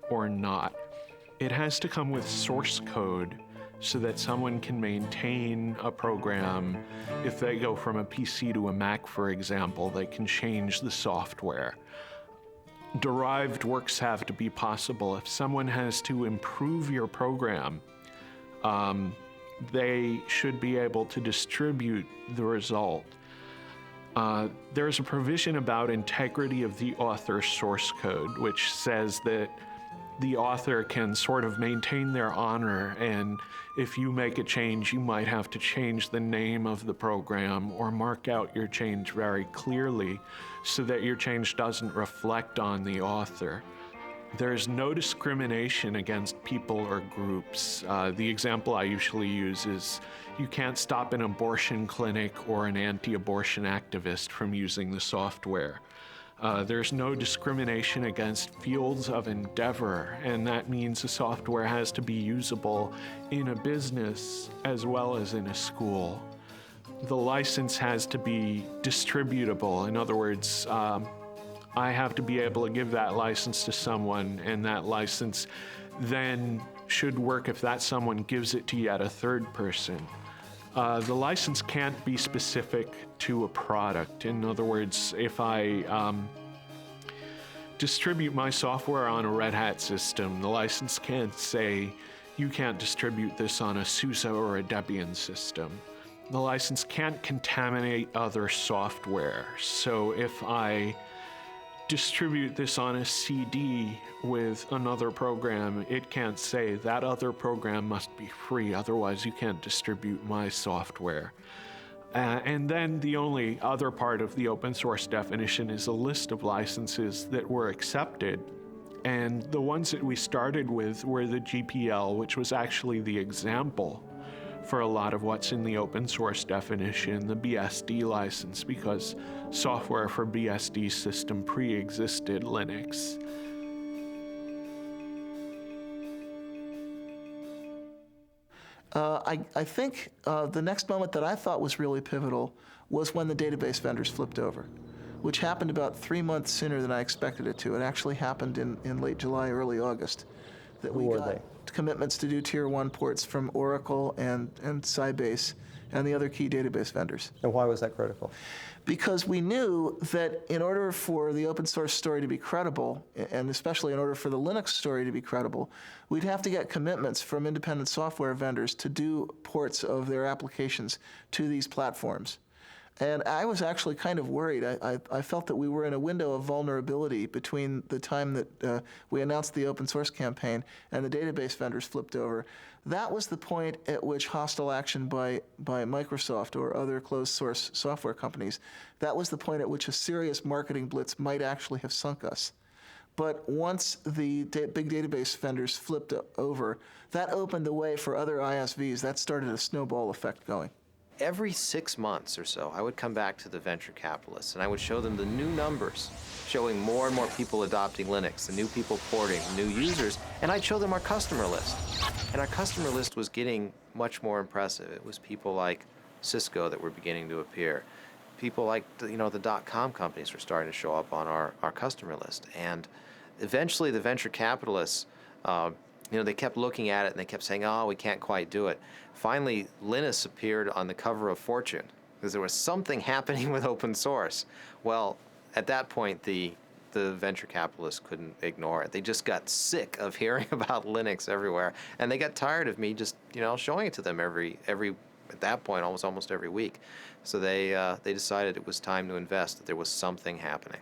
or not. It has to come with source code so that someone can maintain a program. If they go from a PC to a Mac, for example, they can change the software. Derived works have to be possible. If someone has to improve your program, they should be able to distribute the result. There's a provision about integrity of the author's source code, which says that the author can sort of maintain their honor, and if you make a change, you might have to change the name of the program or mark out your change very clearly so that your change doesn't reflect on the author. There's no discrimination against people or groups. The example I usually use is you can't stop an abortion clinic or an anti-abortion activist from using the software. There's no discrimination against fields of endeavor, and that means the software has to be usable in a business as well as in a school. The license has to be distributable. In other words, I have to be able to give that license to someone, and that license then should work if that someone gives it to yet a third person. The license can't be specific to a product. In other words, if I distribute my software on a Red Hat system, the license can't say, you can't distribute this on a SUSE or a Debian system. The license can't contaminate other software. So if I distribute this on a CD with another program, it can't say that other program must be free, otherwise you can't distribute my software. And then the only other part of the open source definition is a list of licenses that were accepted. And the ones that we started with were the GPL, which was actually the example for a lot of what's in the open source definition, the BSD license, because software for BSD system pre-existed Linux. I think the next moment that I thought was really pivotal was when the database vendors flipped over, which happened about 3 months sooner than I expected it to. It actually happened in late July, early August, that we got commitments to do Tier 1 ports from Oracle and Sybase and the other key database vendors. And why was that critical? Because we knew that in order for the open source story to be credible, and especially in order for the Linux story to be credible, we'd have to get commitments from independent software vendors to do ports of their applications to these platforms. And I was actually kind of worried. I felt that we were in a window of vulnerability between the time that we announced the open source campaign and the database vendors flipped over. That was the point at which hostile action by Microsoft or other closed source software companies, that was the point at which a serious marketing blitz might actually have sunk us. But once the big database vendors flipped over, that opened the way for other ISVs. That started a snowball effect going. Every 6 months or so, I would come back to the venture capitalists and I would show them the new numbers, showing more and more people adopting Linux, the new people porting, new users, and I'd show them our customer list. And our customer list was getting much more impressive. It was people like Cisco that were beginning to appear. People like, the .com companies were starting to show up on our customer list. And eventually the venture capitalists, they kept looking at it and they kept saying, oh, we can't quite do it. Finally, Linus appeared on the cover of Fortune because there was something happening with open source. Well, at that point, the venture capitalists couldn't ignore it. They just got sick of hearing about Linux everywhere, and they got tired of me just, showing it to them every at that point almost every week. So they decided it was time to invest, that there was something happening.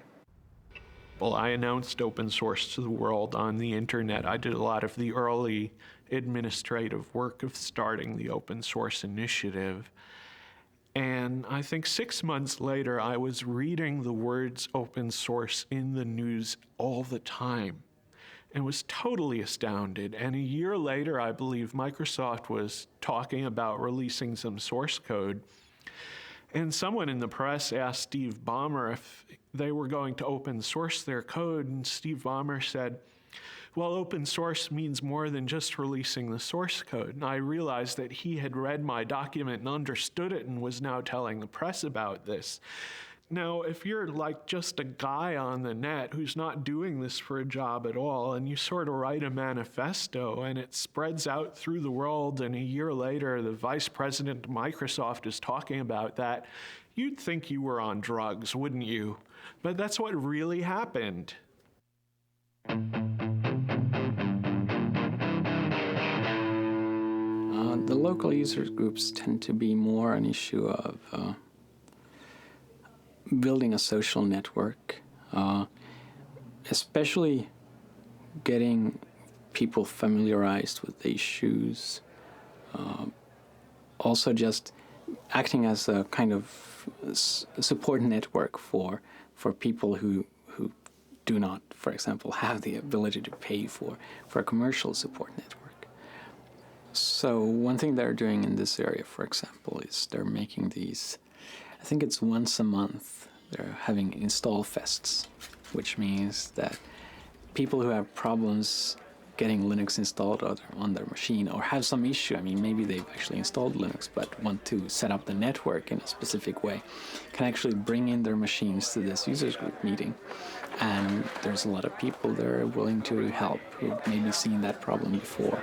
Well, I announced open source to the world on the internet. I did a lot of the early administrative work of starting the open source initiative. And I think 6 months later, I was reading the words open source in the news all the time and was totally astounded. And a year later, I believe Microsoft was talking about releasing some source code. And someone in the press asked Steve Ballmer if they were going to open source their code, and Steve Ballmer said, well, open source means more than just releasing the source code. And I realized that he had read my document and understood it and was now telling the press about this. Now, if you're like just a guy on the net who's not doing this for a job at all, and you sort of write a manifesto and it spreads out through the world, and a year later the vice president of Microsoft is talking about that, you'd think you were on drugs, wouldn't you? But that's what really happened. The local user groups tend to be more an issue of building a social network, especially getting people familiarized with the issues, also just acting as a kind of support network for people who do not, for example, have the ability to pay for a commercial support network. So one thing they're doing in this area, for example, is they're making these, I think it's once a month, they're having install fests, which means that people who have problems getting Linux installed on their machine or have some issue, I mean, maybe they've actually installed Linux but want to set up the network in a specific way, can actually bring in their machines to this users group meeting. And there's a lot of people there willing to help who've maybe seen that problem before.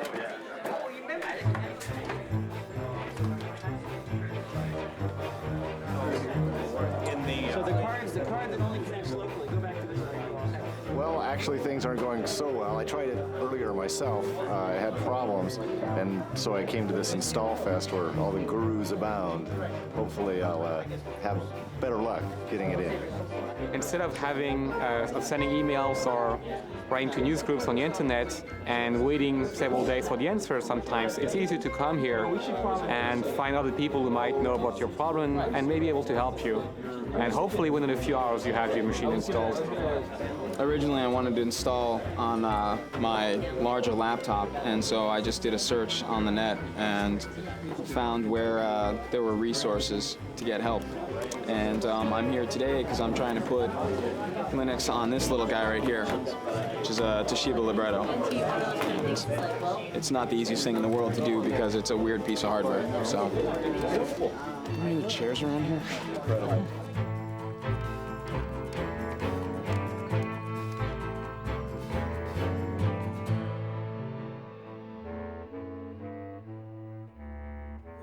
Well, actually, things aren't going so well. I tried it earlier myself. I had problems, and so I came to this Install Fest where all the gurus abound. Hopefully, I'll have better luck getting it in. Instead of sending emails or writing to news groups on the internet and waiting several days for the answer sometimes, it's easy to come here and find other people who might know about your problem and may be able to help you. And hopefully within a few hours you have your machine installed. Originally I wanted to install on my larger laptop, and so I just did a search on the net and found where there were resources to get help. And I'm here today because I'm trying to put Linux on this little guy right here, which is a Toshiba Libretto. And it's not the easiest thing in the world to do because it's a weird piece of hardware. So, are there any chairs around here? Incredible.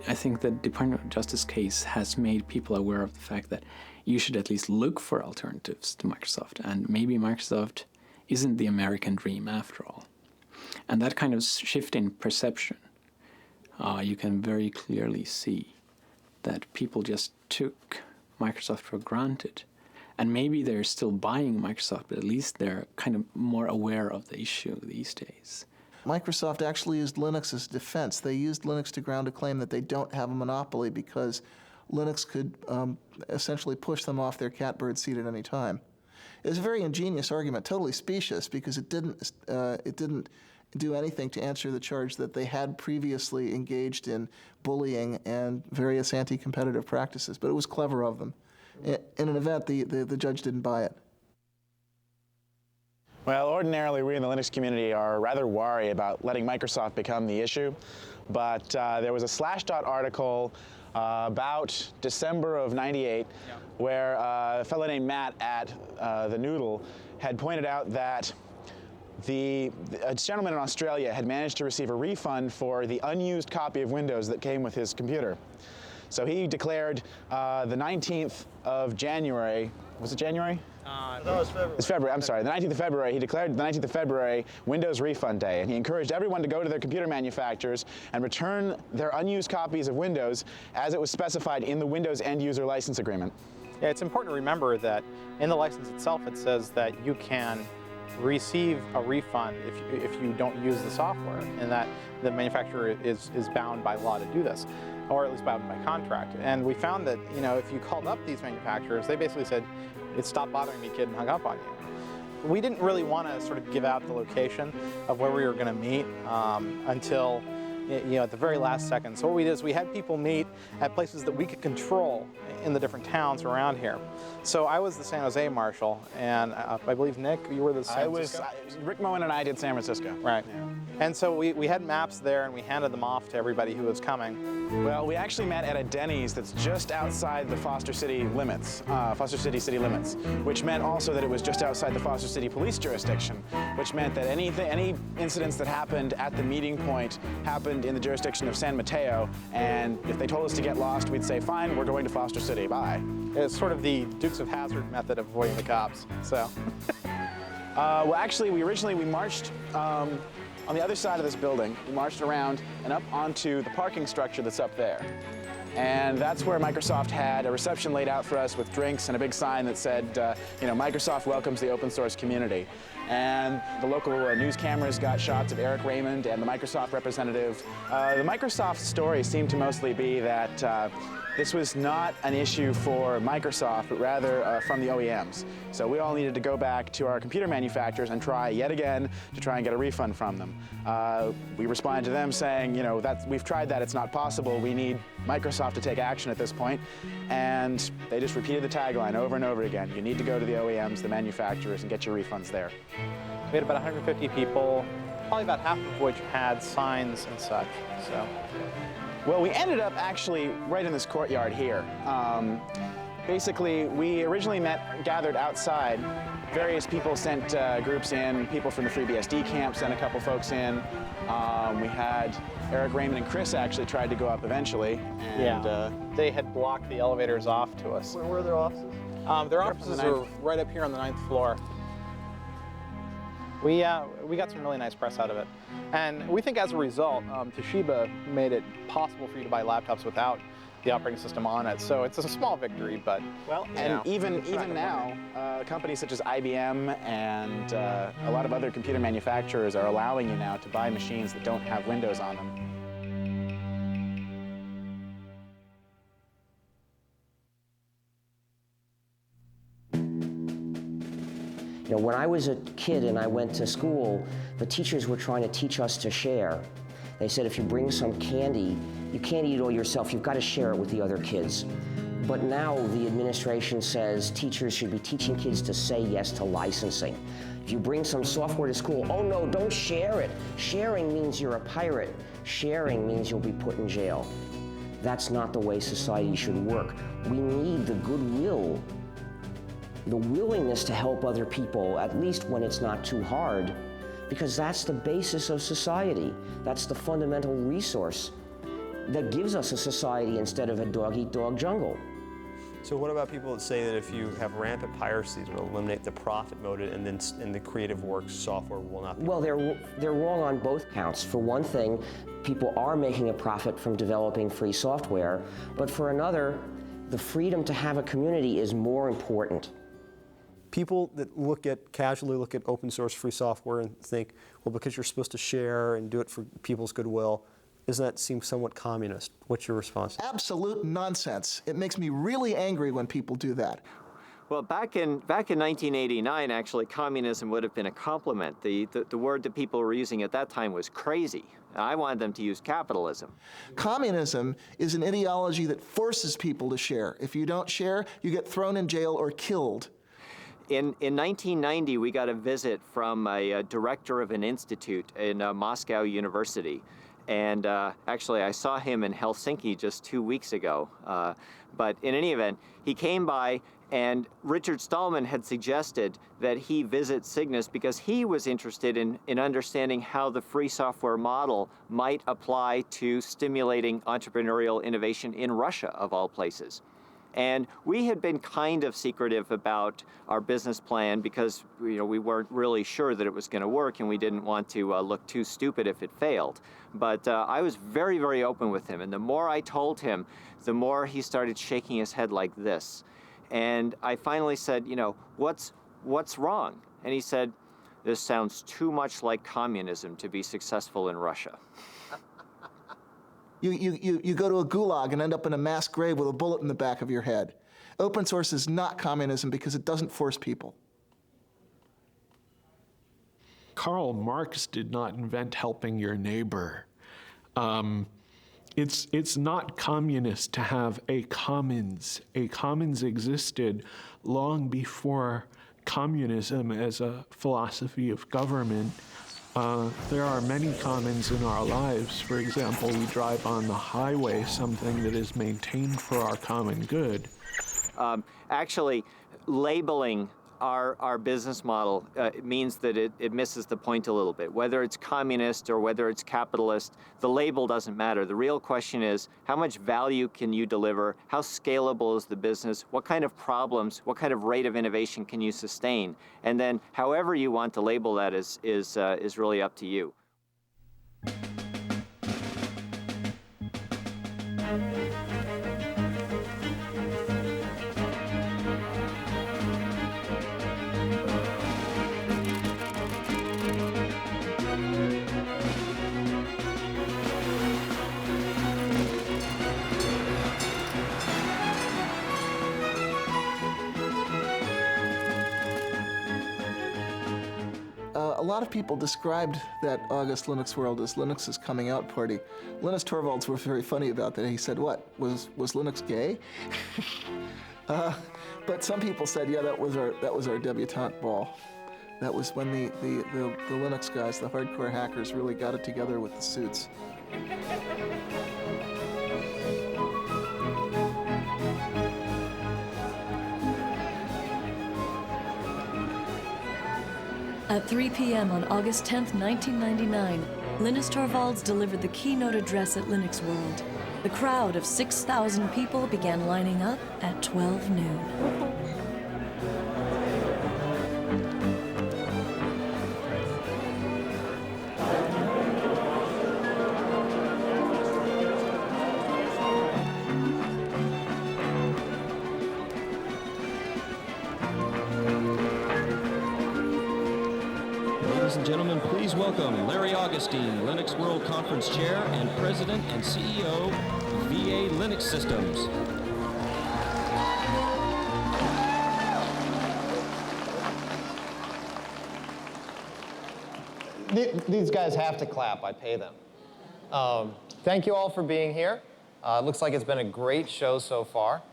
I think the Department of Justice case has made people aware of the fact that you should at least look for alternatives to Microsoft, and maybe Microsoft isn't the American dream after all. And that kind of shift in perception, you can very clearly see that people just took Microsoft for granted. And maybe they're still buying Microsoft, but at least they're kind of more aware of the issue these days. Microsoft actually used Linux as defense. They used Linux to ground a claim that they don't have a monopoly because Linux could essentially push them off their catbird seat at any time. It was a very ingenious argument, totally specious, because it didn't do anything to answer the charge that they had previously engaged in bullying and various anti-competitive practices. But it was clever of them. In an event, the judge didn't buy it. Well, ordinarily, we in the Linux community are rather wary about letting Microsoft become the issue, but there was a Slashdot article about December of '98 where a fellow named Matt at the Noodle had pointed out that a gentleman in Australia had managed to receive a refund for the unused copy of Windows that came with his computer. So he declared the 19th of January was it January? No, it's February. It's February, I'm sorry. The 19th of February, he declared the 19th of February Windows Refund Day, and he encouraged everyone to go to their computer manufacturers and return their unused copies of Windows as it was specified in the Windows End User License Agreement. Yeah, it's important to remember that in the license itself it says that you can receive a refund if you don't use the software, and that the manufacturer is bound by law to do this, or at least bound by contract. And we found that, you know, if you called up these manufacturers, they basically said, "It stopped bothering me, kid," and hung up on you. We didn't really want to sort of give out the location of where we were going to meet until, you know, at the very last second. So what we did is we had people meet at places that we could control in the different towns around here. So I was the San Jose marshal, and I believe, Nick, you were the San Francisco? Rick Moen and I did San Francisco. Right. Yeah. And so we had maps there, and we handed them off to everybody who was coming. Well, we actually met at a Denny's that's just outside the Foster City limits, Foster City city limits, which meant also that it was just outside the Foster City police jurisdiction, which meant that any incidents that happened at the meeting point happened in the jurisdiction of San Mateo, and if they told us to get lost, we'd say, fine, we're going to Foster City, bye. It's sort of the Dukes of Hazzard method of avoiding the cops, so. Well, actually, we marched on the other side of this building. We marched around and up onto the parking structure that's up there. And that's where Microsoft had a reception laid out for us with drinks and a big sign that said, you know, Microsoft welcomes the open source community. And the local news cameras got shots of Eric Raymond and the Microsoft representative. The Microsoft story seemed to mostly be that this was not an issue for Microsoft, but rather from the OEMs. So we all needed to go back to our computer manufacturers and try yet again to try and get a refund from them. We responded to them saying, you know, we've tried that, it's not possible. We need Microsoft to take action at this point. And they just repeated the tagline over and over again. You need to go to the OEMs, the manufacturers, and get your refunds there. We had about 150 people, probably about half of which had signs and such, so. Well, we ended up actually right in this courtyard here. Basically, we originally gathered outside. Various people sent groups in. People from the FreeBSD camp sent a couple folks in. We had Eric Raymond and Chris actually tried to go up eventually. And, they had blocked the elevators off to us. Where were their offices? Their offices are right up here on the 9th floor. We got some really nice press out of it. And we think as a result, Toshiba made it possible for you to buy laptops without the operating system on it. So it's a small victory, but well, and even now, companies such as IBM and a lot of other computer manufacturers are allowing you now to buy machines that don't have Windows on them. You know, when I was a kid and I went to school, the teachers were trying to teach us to share. They said if you bring some candy, you can't eat it all yourself, you've got to share it with the other kids. But now the administration says teachers should be teaching kids to say yes to licensing. If you bring some software to school, oh no, don't share it. Sharing means you're a pirate. Sharing means you'll be put in jail. That's not the way society should work. We need the goodwill, the willingness to help other people, at least when it's not too hard, because that's the basis of society. That's the fundamental resource that gives us a society instead of a dog-eat-dog jungle. So what about people that say that if you have rampant piracy, it will eliminate the profit motive, and then in the creative works software will not be? Well, they're wrong on both counts. For one thing, people are making a profit from developing free software, but for another, the freedom to have a community is more important. People that casually look at open source free software and think, well, because you're supposed to share and do it for people's goodwill, doesn't that seem somewhat communist? What's your response? Absolute nonsense. It makes me really angry when people do that. Well, back in 1989, actually, communism would have been a compliment. The word that people were using at that time was crazy. I wanted them to use capitalism. Communism is an ideology that forces people to share. If you don't share, you get thrown in jail or killed. In 1990, we got a visit from a director of an institute in Moscow University. And actually, I saw him in Helsinki just 2 weeks ago. But in any event, he came by, and Richard Stallman had suggested that he visit Cygnus because he was interested in understanding how the free software model might apply to stimulating entrepreneurial innovation in Russia, of all places. And we had been kind of secretive about our business plan because we weren't really sure that it was going to work, and we didn't want to look too stupid if it failed. But I was very, very open with him, and the more I told him, the more he started shaking his head like this. And I finally said, what's wrong? And he said, this sounds too much like communism to be successful in Russia. You go to a gulag and end up in a mass grave with a bullet in the back of your head. Open source is not communism because it doesn't force people. Karl Marx did not invent helping your neighbor. It's not communist to have a commons. A commons existed long before communism as a philosophy of government. There are many commons in our lives. For example, we drive on the highway, something that is maintained for our common good. Actually, labeling our business model means that it misses the point a little bit. Whether it's communist or whether it's capitalist, the label doesn't matter. The real question is, how much value can you deliver? How scalable is the business? What kind of problems, what kind of rate of innovation can you sustain? And then however you want to label that is really up to you. A lot of people described that August Linux World as Linux's coming out party. Linus Torvalds was very funny about that. He said, what, was Linux gay? But some people said, yeah, that was our debutante ball. That was when the Linux guys, the hardcore hackers, really got it together with the suits. At 3 p.m. on August 10th, 1999, Linus Torvalds delivered the keynote address at Linux World. The crowd of 6,000 people began lining up at 12 noon. Ladies and gentlemen, please welcome Larry Augustine, Linux World Conference Chair and President and CEO, VA Linux Systems. These guys have to clap. I pay them. Thank you all for being here. It looks like it's been a great show so far.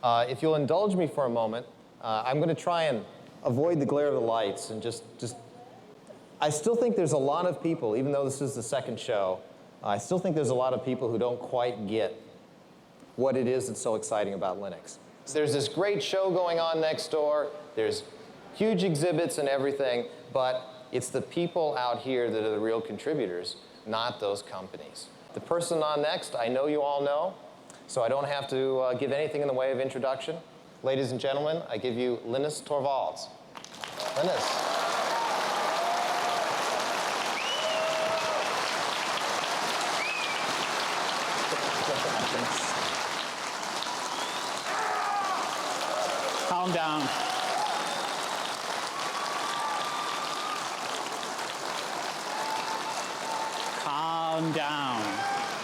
If you'll indulge me for a moment, I'm going to try and avoid the glare of the lights and just I still think there's a lot of people, even though this is the second show, I still think there's a lot of people who don't quite get what it is that's so exciting about Linux. There's this great show going on next door, there's huge exhibits and everything, but it's the people out here that are the real contributors, not those companies. The person on next, I know you all know, so I don't have to give anything in the way of introduction. Ladies and gentlemen, I give you Linus Torvalds. Linus. Calm down. Calm down.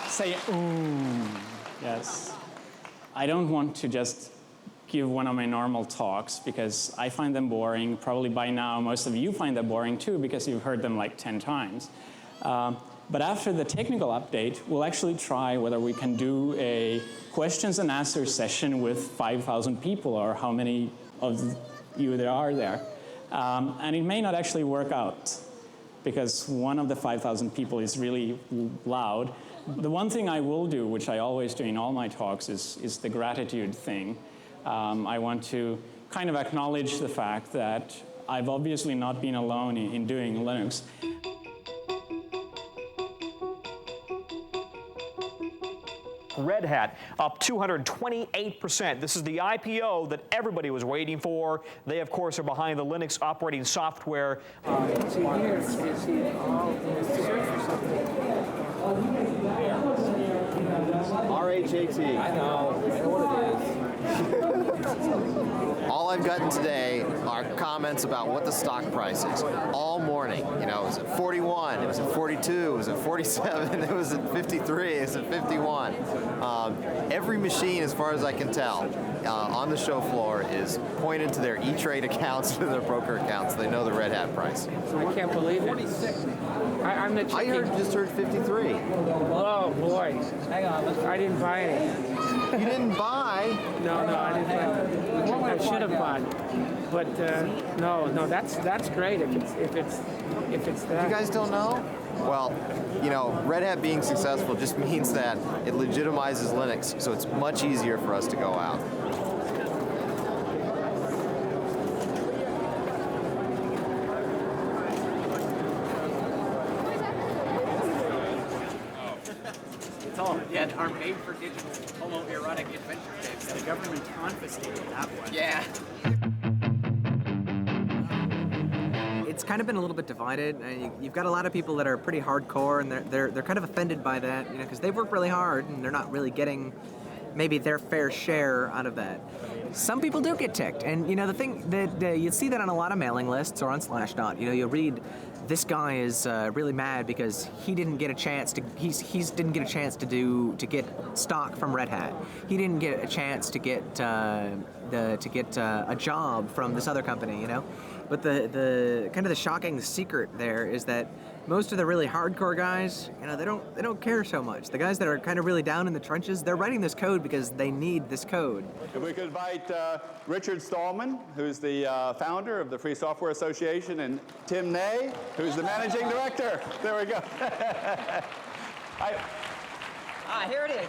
Say, yes. I don't want to just give one of my normal talks because I find them boring. Probably by now, most of you find them boring too because you've heard them like 10 times. But after the technical update, we'll actually try whether we can do a questions and answers session with 5,000 people or how many of you there are there. And it may not actually work out because one of the 5,000 people is really loud. The one thing I will do, which I always do in all my talks, is the gratitude thing. I want to kind of acknowledge the fact that I've obviously not been alone in doing Linux. Red Hat, up 228%. This is the IPO that everybody was waiting for. They, of course, are behind the Linux operating software. See here, you see all the search for something. RHAT. I know what it is. All I've gotten today are comments about what the stock price is. All morning, you know, it was at 41, it was at 42, it was at 47, it was at 53, it was at 51. Every machine, as far as I can tell, on the show floor is pointed to their E-Trade accounts, to their broker accounts. They know the Red Hat price. I can't believe it. I'm the checking. just heard 53. Oh boy. Hang on. I didn't buy any. You didn't buy? No, I didn't buy. I should have bought. But no, that's great if it's that. You guys don't know? Well, you know, Red Hat being successful just means that it legitimizes Linux, so it's much easier for us to go out. Yeah, our made-for-digital homoerotic adventure tapes. The government confiscated that one. Yeah. It's kind of been a little bit divided. You've got a lot of people that are pretty hardcore, and they're kind of offended by that, you know, because they work really hard and they're not really getting maybe their fair share out of that. Some people do get ticked, and you know the thing that you see that on a lot of mailing lists or on Slashdot. You know, you'll read, this guy is really mad because he didn't get a chance to didn't get a chance to get stock from Red Hat. He didn't get a chance to get a job from this other company. You know, but the kind of the shocking secret there is that most of the really hardcore guys, you know, they don't care so much. The guys that are kind of really down in the trenches, they're writing this code because they need this code. If we could invite Richard Stallman, who's the founder of the Free Software Association, and Tim Ney, who's the managing director. There we go. Here it is.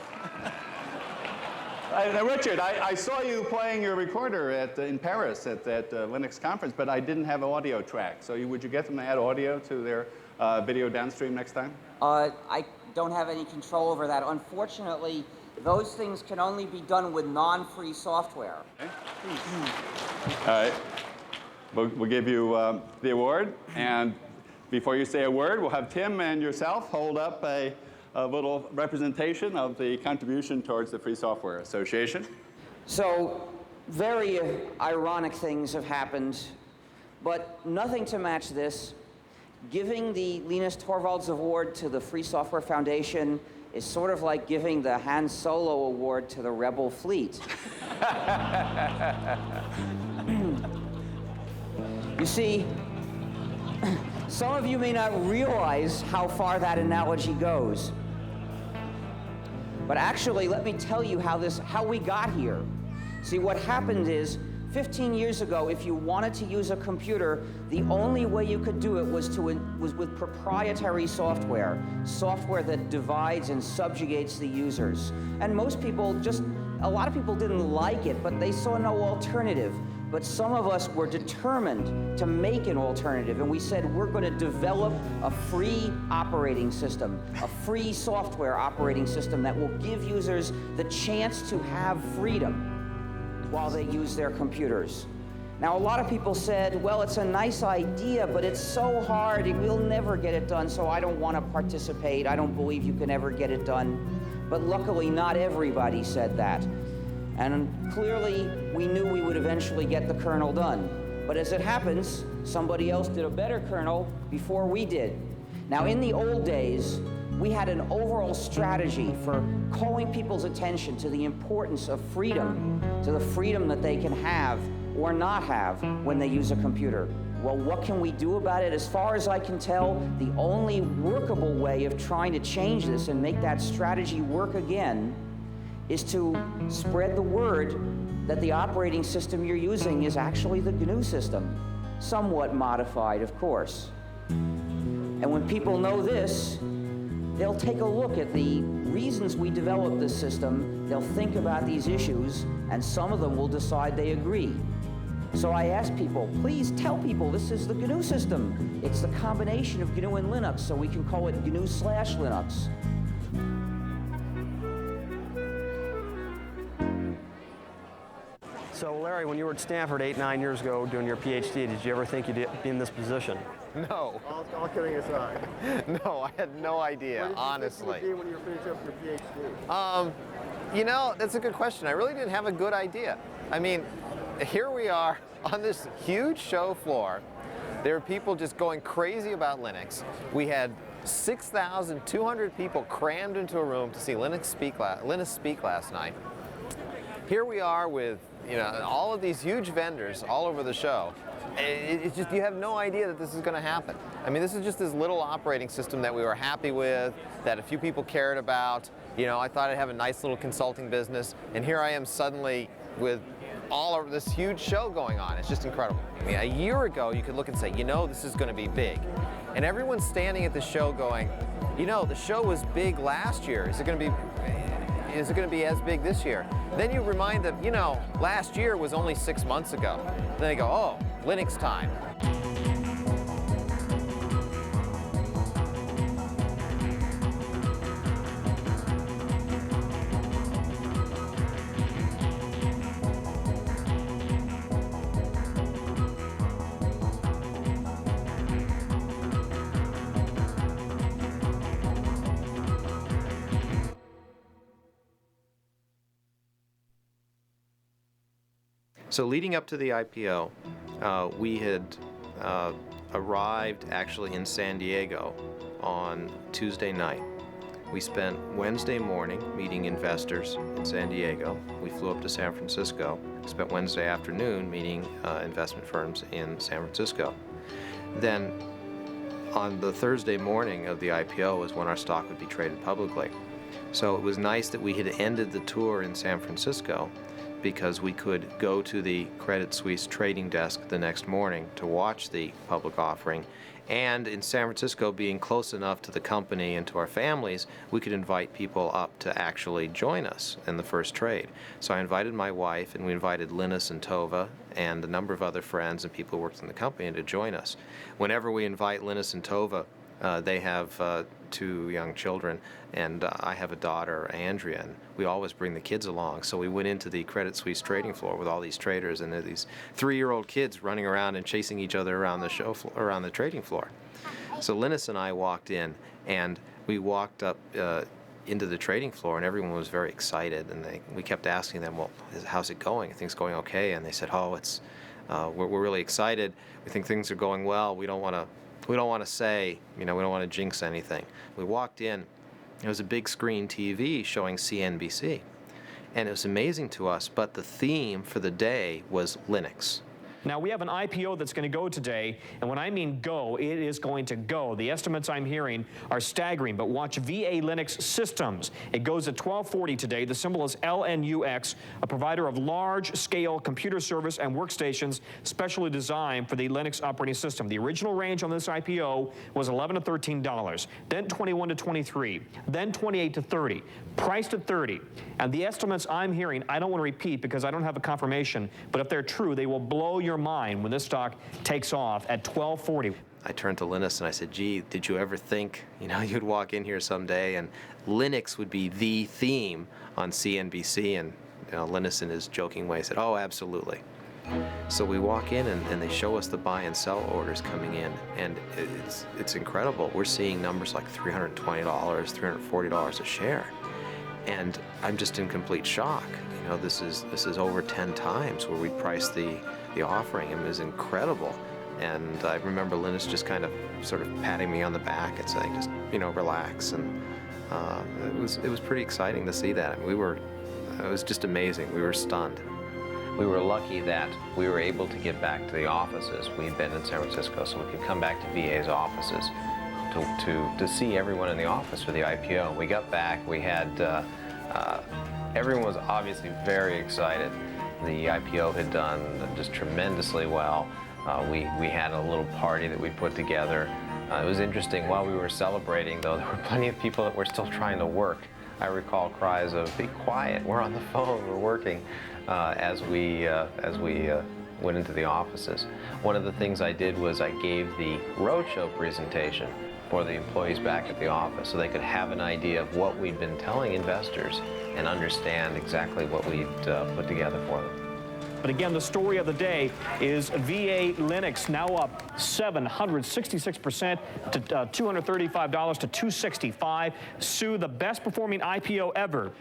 Now, Richard, I saw you playing your recorder in Paris at that Linux conference, but I didn't have an audio track. So would you get them to add audio to their video downstream next time? I don't have any control over that. Unfortunately, those things can only be done with non-free software. Okay. All right. We'll give you the award. And before you say a word, we'll have Tim and yourself hold up a little representation of the contribution towards the Free Software Association. So, very ironic things have happened, but nothing to match this. Giving the Linus Torvalds Award to the Free Software Foundation is sort of like giving the Han Solo Award to the Rebel Fleet. You see, some of you may not realize how far that analogy goes. But actually, let me tell you how we got here. See, what happened is, 15 years ago, if you wanted to use a computer, the only way you could do it was with proprietary software that divides and subjugates the users. And most people a lot of people didn't like it, but they saw no alternative. But some of us were determined to make an alternative, and we said we're going to develop a free operating system, a free software operating system that will give users the chance to have freedom while they use their computers. Now, a lot of people said, well, it's a nice idea, but it's so hard, we'll never get it done, so I don't want to participate. I don't believe you can ever get it done. But luckily, not everybody said that. And clearly, we knew we would eventually get the kernel done. But as it happens, somebody else did a better kernel before we did. Now, in the old days, we had an overall strategy for calling people's attention to the importance of freedom, to the freedom that they can have or not have when they use a computer. Well, what can we do about it? As far as I can tell, the only workable way of trying to change this and make that strategy work again is to spread the word that the operating system you're using is actually the GNU system, somewhat modified, of course. And when people know this, they'll take a look at the reasons we developed this system, they'll think about these issues, and some of them will decide they agree. So I ask people, please tell people this is the GNU system. It's the combination of GNU and Linux, so we can call it GNU/Linux. So Larry, when you were at Stanford 8-9 years ago doing your PhD, did you ever think you'd be in this position? No. All kidding aside. No, I had no idea, honestly. What did you think you would be when you were finishing up your PhD? You know, that's a good question. I really didn't have a good idea. I mean, here we are on this huge show floor. There were people just going crazy about Linux. We had 6,200 people crammed into a room to see Linus speak last night. Here we are with, you know, all of these huge vendors all over the show. It's just, you have no idea that this is going to happen. I mean, this is just this little operating system that we were happy with, that a few people cared about. You know, I thought I'd have a nice little consulting business, and here I am suddenly with all of this huge show going on. It's just incredible. I mean, a year ago, you could look and say, you know, this is going to be big. And everyone's standing at the show going, you know, the show was big last year. Is it going to be as big this year? Then you remind them, you know, last year was only 6 months ago. Then they go, oh, Linux time. So leading up to the IPO, we had arrived actually in San Diego on Tuesday night. We spent Wednesday morning meeting investors in San Diego. We flew up to San Francisco, spent Wednesday afternoon meeting investment firms in San Francisco. Then on the Thursday morning of the IPO was when our stock would be traded publicly. So it was nice that we had ended the tour in San Francisco because we could go to the Credit Suisse trading desk the next morning to watch the public offering. And in San Francisco, being close enough to the company and to our families, we could invite people up to actually join us in the first trade. So I invited my wife, and we invited Linus and Tova and a number of other friends and people who worked in the company to join us. Whenever we invite Linus and Tova, they have 2 young children, and I have a daughter, Andrea, and we always bring the kids along. So we went into the Credit Suisse trading floor with all these traders, and there are these 3-year-old kids running around and chasing each other around the show around the trading floor. So Linus and I walked in, and we walked up into the trading floor, and everyone was very excited. And we kept asking them, "Well, how's it going? Are things going okay?" And they said, "Oh, it's we're really excited. We think things are going well. We don't want to say, you know, we don't want to jinx anything." We walked in, there was a big screen TV showing CNBC, and it was amazing to us, but the theme for the day was Linux. Now, we have an IPO that's going to go today, and when I mean go, it is going to go. The estimates I'm hearing are staggering, but watch VA Linux Systems. It goes at 1240 today. The symbol is LNUX, a provider of large-scale computer service and workstations specially designed for the Linux operating system. The original range on this IPO was $11 to $13, then $21 to $23, then $28 to $30, priced at $30. And the estimates I'm hearing, I don't want to repeat because I don't have a confirmation, but if they're true, they will blow your mind when this stock takes off at 1240. I turned to Linus and I said, "Gee, did you ever think, you know, you'd walk in here someday and Linux would be the theme on CNBC?" And you know, Linus, in his joking way, said, "Oh, absolutely." So we walk in and they show us the buy and sell orders coming in, and it's incredible. We're seeing numbers like $320, $340 a share, and I'm just in complete shock. You know, this is over 10 times where we priced the offering. It was incredible. And I remember Linus just kind of sort of patting me on the back and saying, just, you know, relax. And it was pretty exciting to see that. I mean, it was just amazing. We were stunned. We were lucky that we were able to get back to the offices. We'd been in San Francisco, so we could come back to VA's offices to see everyone in the office for the IPO. We got back, we had, everyone was obviously very excited. The IPO had done just tremendously well. We had a little party that we put together. It was interesting. While we were celebrating, though, there were plenty of people that were still trying to work. I recall cries of, "Be quiet, we're on the phone, we're working," as we went into the offices. One of the things I did was I gave the roadshow presentation for the employees back at the office so they could have an idea of what we'd been telling investors and understand exactly what we'd put together for them. But again, the story of the day is VA Linux now up 766% to $235 to $265. Sue, the best performing IPO ever.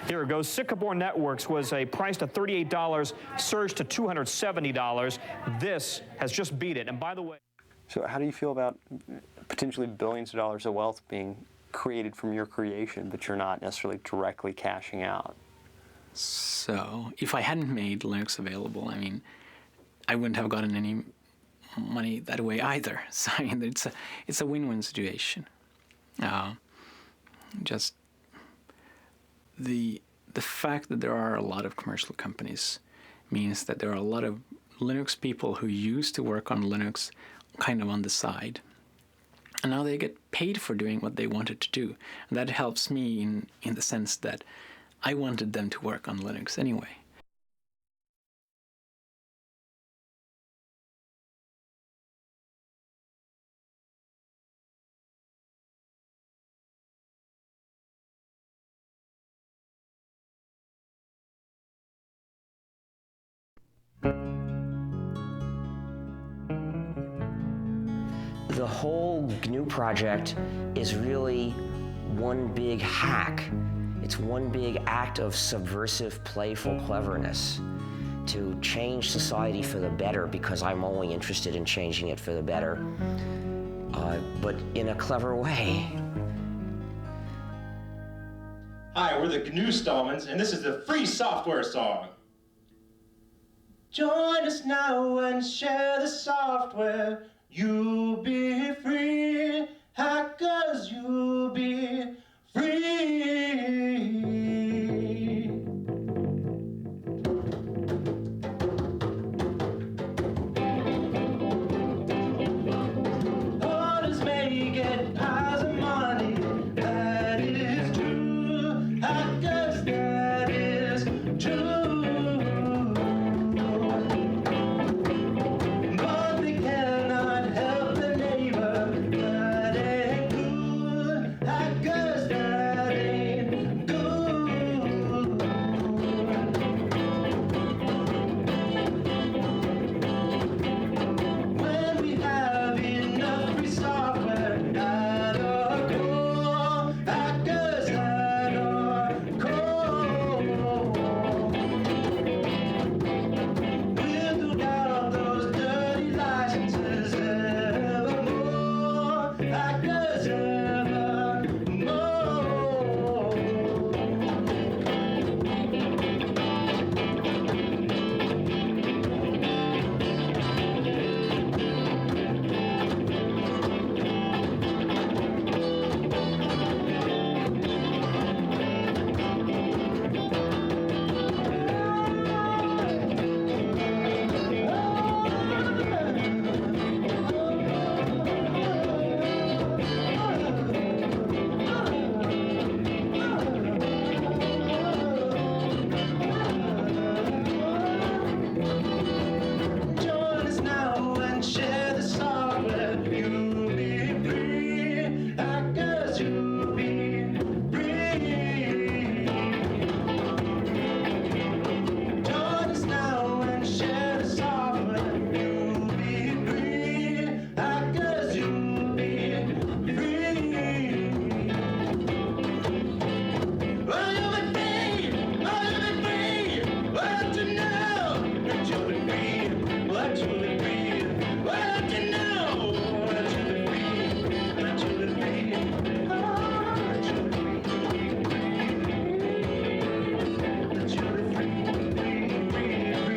Here it goes. Sycamore Networks was priced at $38, surged to $270. This has just beat it. And by the way, so how do you feel about potentially billions of dollars of wealth being created from your creation, but you're not necessarily directly cashing out? So if I hadn't made Linux available, I mean, I wouldn't have gotten any money that way either. So I mean, it's a win-win situation. Just the fact that there are a lot of commercial companies means that there are a lot of Linux people who used to work on Linux kind of on the side. And now they get paid for doing what they wanted to do. And that helps me in the sense that I wanted them to work on Linux anyway. The whole GNU project is really one big hack. It's one big act of subversive, playful cleverness to change society for the better, because I'm only interested in changing it for the better, but in a clever way. Hi, we're the GNU Stallmans, and this is the free software song. Join us now and share the software. You'll be free, hackers, you'll be free. Others may get piles of money, that is true. Hackers, that is true. But they cannot help the neighbor, that ain't good. Hackers, that ain't good. When we have enough free software at our core, hackers at our core, we'll do out those dirty licenses evermore, hackers evermore. Join us now and share the software. You'll be free, hackers, you'll be free. Join us now and share the software. You'll be free, hackers, you'll be free. Oh, you'll be free, oh, you'll be free. What you know that you'll be free, what you'll be free. What you know that you'll be free, that you'll be free. Oh, that you'll be free, that you'll be free, free, free, free.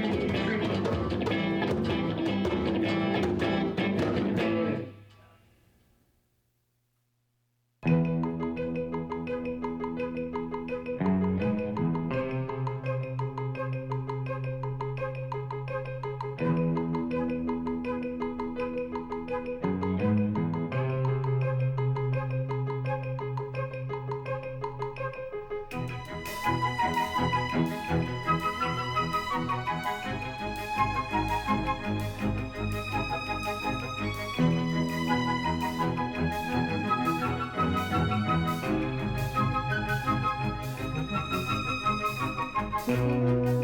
Thank you.